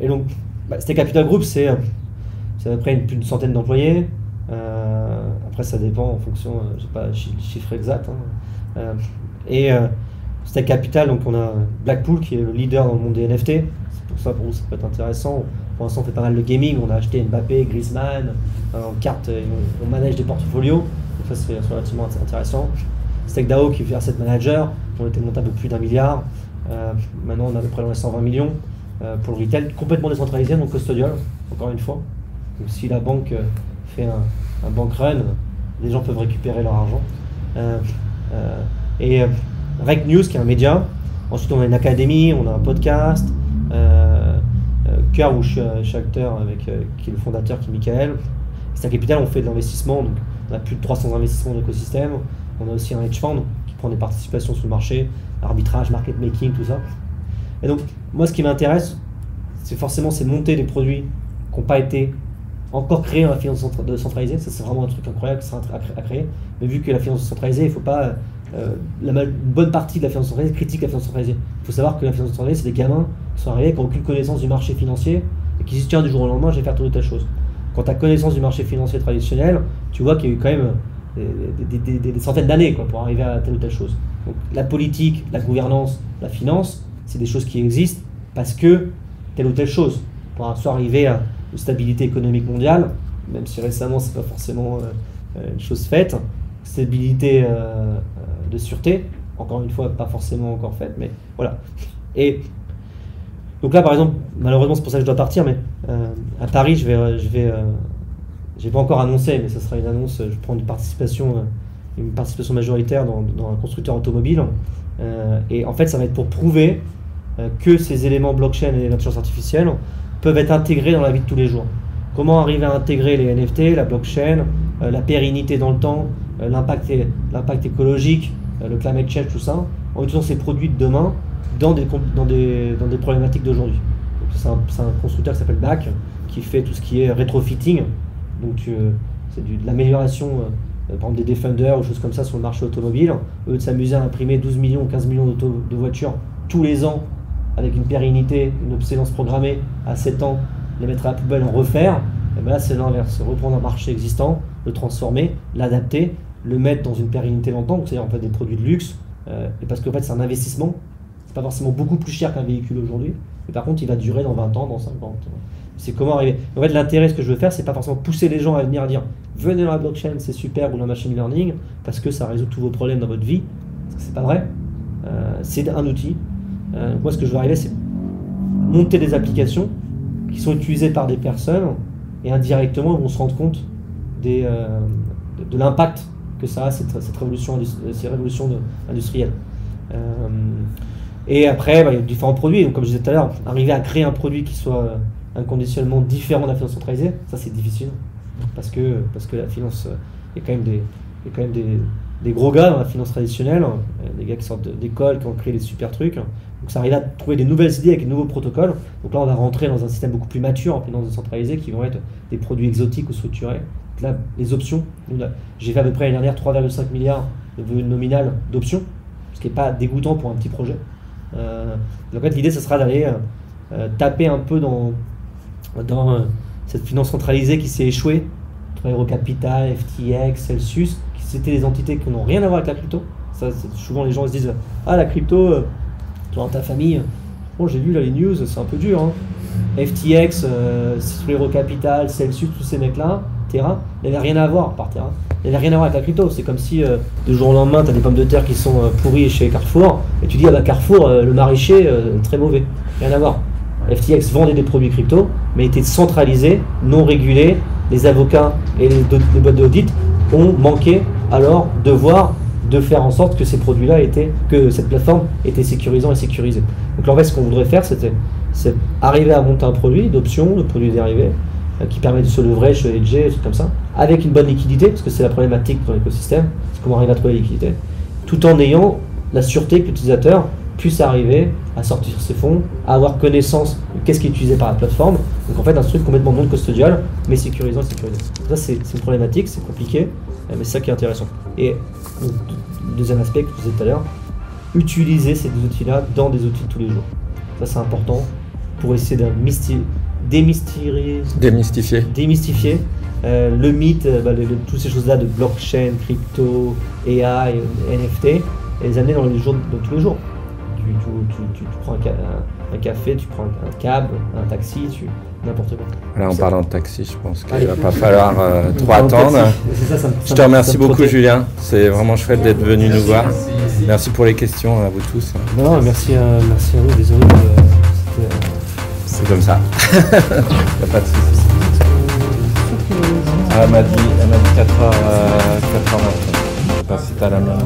Et donc, Stake Capital Group, c'est à peu près plus d'une centaine d'employés. Après, ça dépend en fonction, je n'ai pas le chiffre exact. Stake Capital, donc on a Blackpool qui est le leader dans le monde des NFT. C'est pour ça, pour vous, ça peut être intéressant. Pour l'instant, on fait pas mal de gaming. On a acheté Mbappé, Griezmann, en carte, on manage des portfolios. Donc ça, c'est relativement intéressant. StakeDAO qui fait asset manager, on était monté à peu plus d'1 milliard. Maintenant, on a à peu près dans les 120 millions pour le retail, complètement décentralisé, donc custodial, encore une fois. Donc si la banque fait un bank run, les gens peuvent récupérer leur argent. Rec News qui est un média. Ensuite, on a une académie, on a un podcast. Cœur où je suis acteur qui est le fondateur, qui est Michael. Stake Capital, on fait de l'investissement, donc on a plus de 300 investissements d'écosystème. On a aussi un hedge fund qui prend des participations sur le marché, arbitrage, market making, tout ça. Et donc, moi, ce qui m'intéresse, c'est monter des produits qui n'ont pas été encore créés dans la finance centralisée. Ça, c'est vraiment un truc incroyable qui sera à créer. Mais vu que la finance centralisée, il ne faut pas. Une bonne partie de la finance centralisée critique la finance centralisée. Il faut savoir que la finance centralisée, c'est des gamins qui sont arrivés, qui n'ont aucune connaissance du marché financier et qui se disent tiens, du jour au lendemain, je vais faire telle ou telle chose. Quand tu as connaissance du marché financier traditionnel, tu vois qu'il y a eu quand même des centaines d'années pour arriver à telle ou telle chose. Donc, la politique, la gouvernance, la finance, c'est des choses qui existent parce que telle ou telle chose. Pour soit arriver à une stabilité économique mondiale, même si récemment, c'est pas forcément une chose faite, stabilité de sûreté, encore une fois pas forcément encore faite, mais voilà. Et donc là par exemple, malheureusement c'est pour ça que je dois partir, mais à Paris j'ai pas encore annoncé, mais ça sera une annonce, je prends une participation majoritaire dans un constructeur automobile, et en fait ça va être pour prouver que ces éléments blockchain et l'intelligence artificielle peuvent être intégrés dans la vie de tous les jours. Comment arriver à intégrer les NFT, la blockchain, la pérennité dans le temps, l'impact écologique, le climate change, tout ça, en utilisant ces produits de demain dans des problématiques d'aujourd'hui. C'est un constructeur qui s'appelle BAC, qui fait tout ce qui est retrofitting, donc c'est de l'amélioration, par exemple des Defender ou choses comme ça sur le marché automobile. Eux de s'amuser à imprimer 12 millions ou 15 millions de voitures tous les ans, avec une pérennité, une obsolescence programmée à 7 ans, les mettre à la poubelle, en refaire, et bien là c'est l'inverse, reprendre un marché existant, le transformer, l'adapter, le mettre dans une pérennité longtemps, c'est-à-dire en fait des produits de luxe, et parce qu'en fait c'est un investissement, c'est pas forcément beaucoup plus cher qu'un véhicule aujourd'hui, mais par contre il va durer dans 20 ans, dans 50. C'est comment arriver. En fait l'intérêt, ce que je veux faire, c'est pas forcément pousser les gens à venir dire venez dans la blockchain, c'est super, ou dans le machine learning, parce que ça résout tous vos problèmes dans votre vie, parce que c'est pas vrai, c'est un outil. Moi ce que je veux arriver, c'est monter des applications qui sont utilisées par des personnes, et indirectement ils vont se rendre compte de l'impact que ça a, ces révolutions industrielles. Et après, il y a différents produits. Donc, comme je disais tout à l'heure, arriver à créer un produit qui soit inconditionnellement différent de la finance centralisée, ça c'est difficile. Parce que la finance, il y a quand même des gros gars dans la finance traditionnelle, des gars qui sortent d'école, qui ont créé des super trucs. Donc ça arrive à trouver des nouvelles idées avec de nouveaux protocoles. Donc là, on va rentrer dans un système beaucoup plus mature en finance décentralisée qui vont être des produits exotiques ou structurés. Donc là, les options, j'ai fait à peu près l'année dernière 3,5 milliards de volume nominal d'options, ce qui n'est pas dégoûtant pour un petit projet. Donc en fait, l'idée, ce sera d'aller taper un peu dans cette finance centralisée qui s'est échouée. Eurocapital, FTX, Celsius, qui c'était des entités qui n'ont rien à voir avec la crypto. Ça, souvent les gens se disent ah, la crypto, dans ta famille, bon, j'ai vu là les news, c'est un peu dur. Hein. FTX, Eurocapital, Celsius, tous ces mecs-là, Terra, il n'avait rien à voir par Terra. Il n'avait rien à voir avec la crypto. C'est comme si du jour au lendemain, tu as des pommes de terre qui sont pourries chez Carrefour, et tu dis ah bah Carrefour, le maraîcher, très mauvais. Rien à voir. FTX vendait des produits crypto, mais était centralisé, non régulé. Les avocats et les boîtes d'audit ont manqué à leur devoir de faire en sorte que ces produits-là que cette plateforme était sécurisante et sécurisée. Donc en fait, ce qu'on voudrait faire, c'est arriver à monter un produit d'options, de produits dérivés, qui permet de se leverage, se hedger, des trucs comme ça, avec une bonne liquidité, parce que c'est la problématique dans l'écosystème, c'est comment arriver à trouver la liquidité, tout en ayant la sûreté que l'utilisateur puisse arriver à sortir ses fonds, à avoir connaissance de qu'est-ce qui est utilisé par la plateforme. Donc en fait, un truc complètement non custodial, mais sécurisant et sécurisé. Ça, c'est une problématique, c'est compliqué, mais c'est ça qui est intéressant. Et le deuxième aspect que je disais tout à l'heure, utiliser ces deux outils-là dans des outils de tous les jours. Ça, c'est important pour essayer de démystifier le mythe, toutes ces choses-là de blockchain, crypto, AI, NFT, et les amener dans tous les jours. Tu prends un café, tu prends un cab, un taxi, n'importe quoi. Là, en parlant de taxi, je pense qu'il ne va pas falloir trop attendre. Je te remercie beaucoup, Julien. C'est vraiment chouette d'être venu nous voir. Merci pour les questions à vous tous. Non, merci à vous. Désolé. C'est comme ça. Il n'y a pas de souci. Elle m'a dit 4h20. Je sais pas si tu as la même.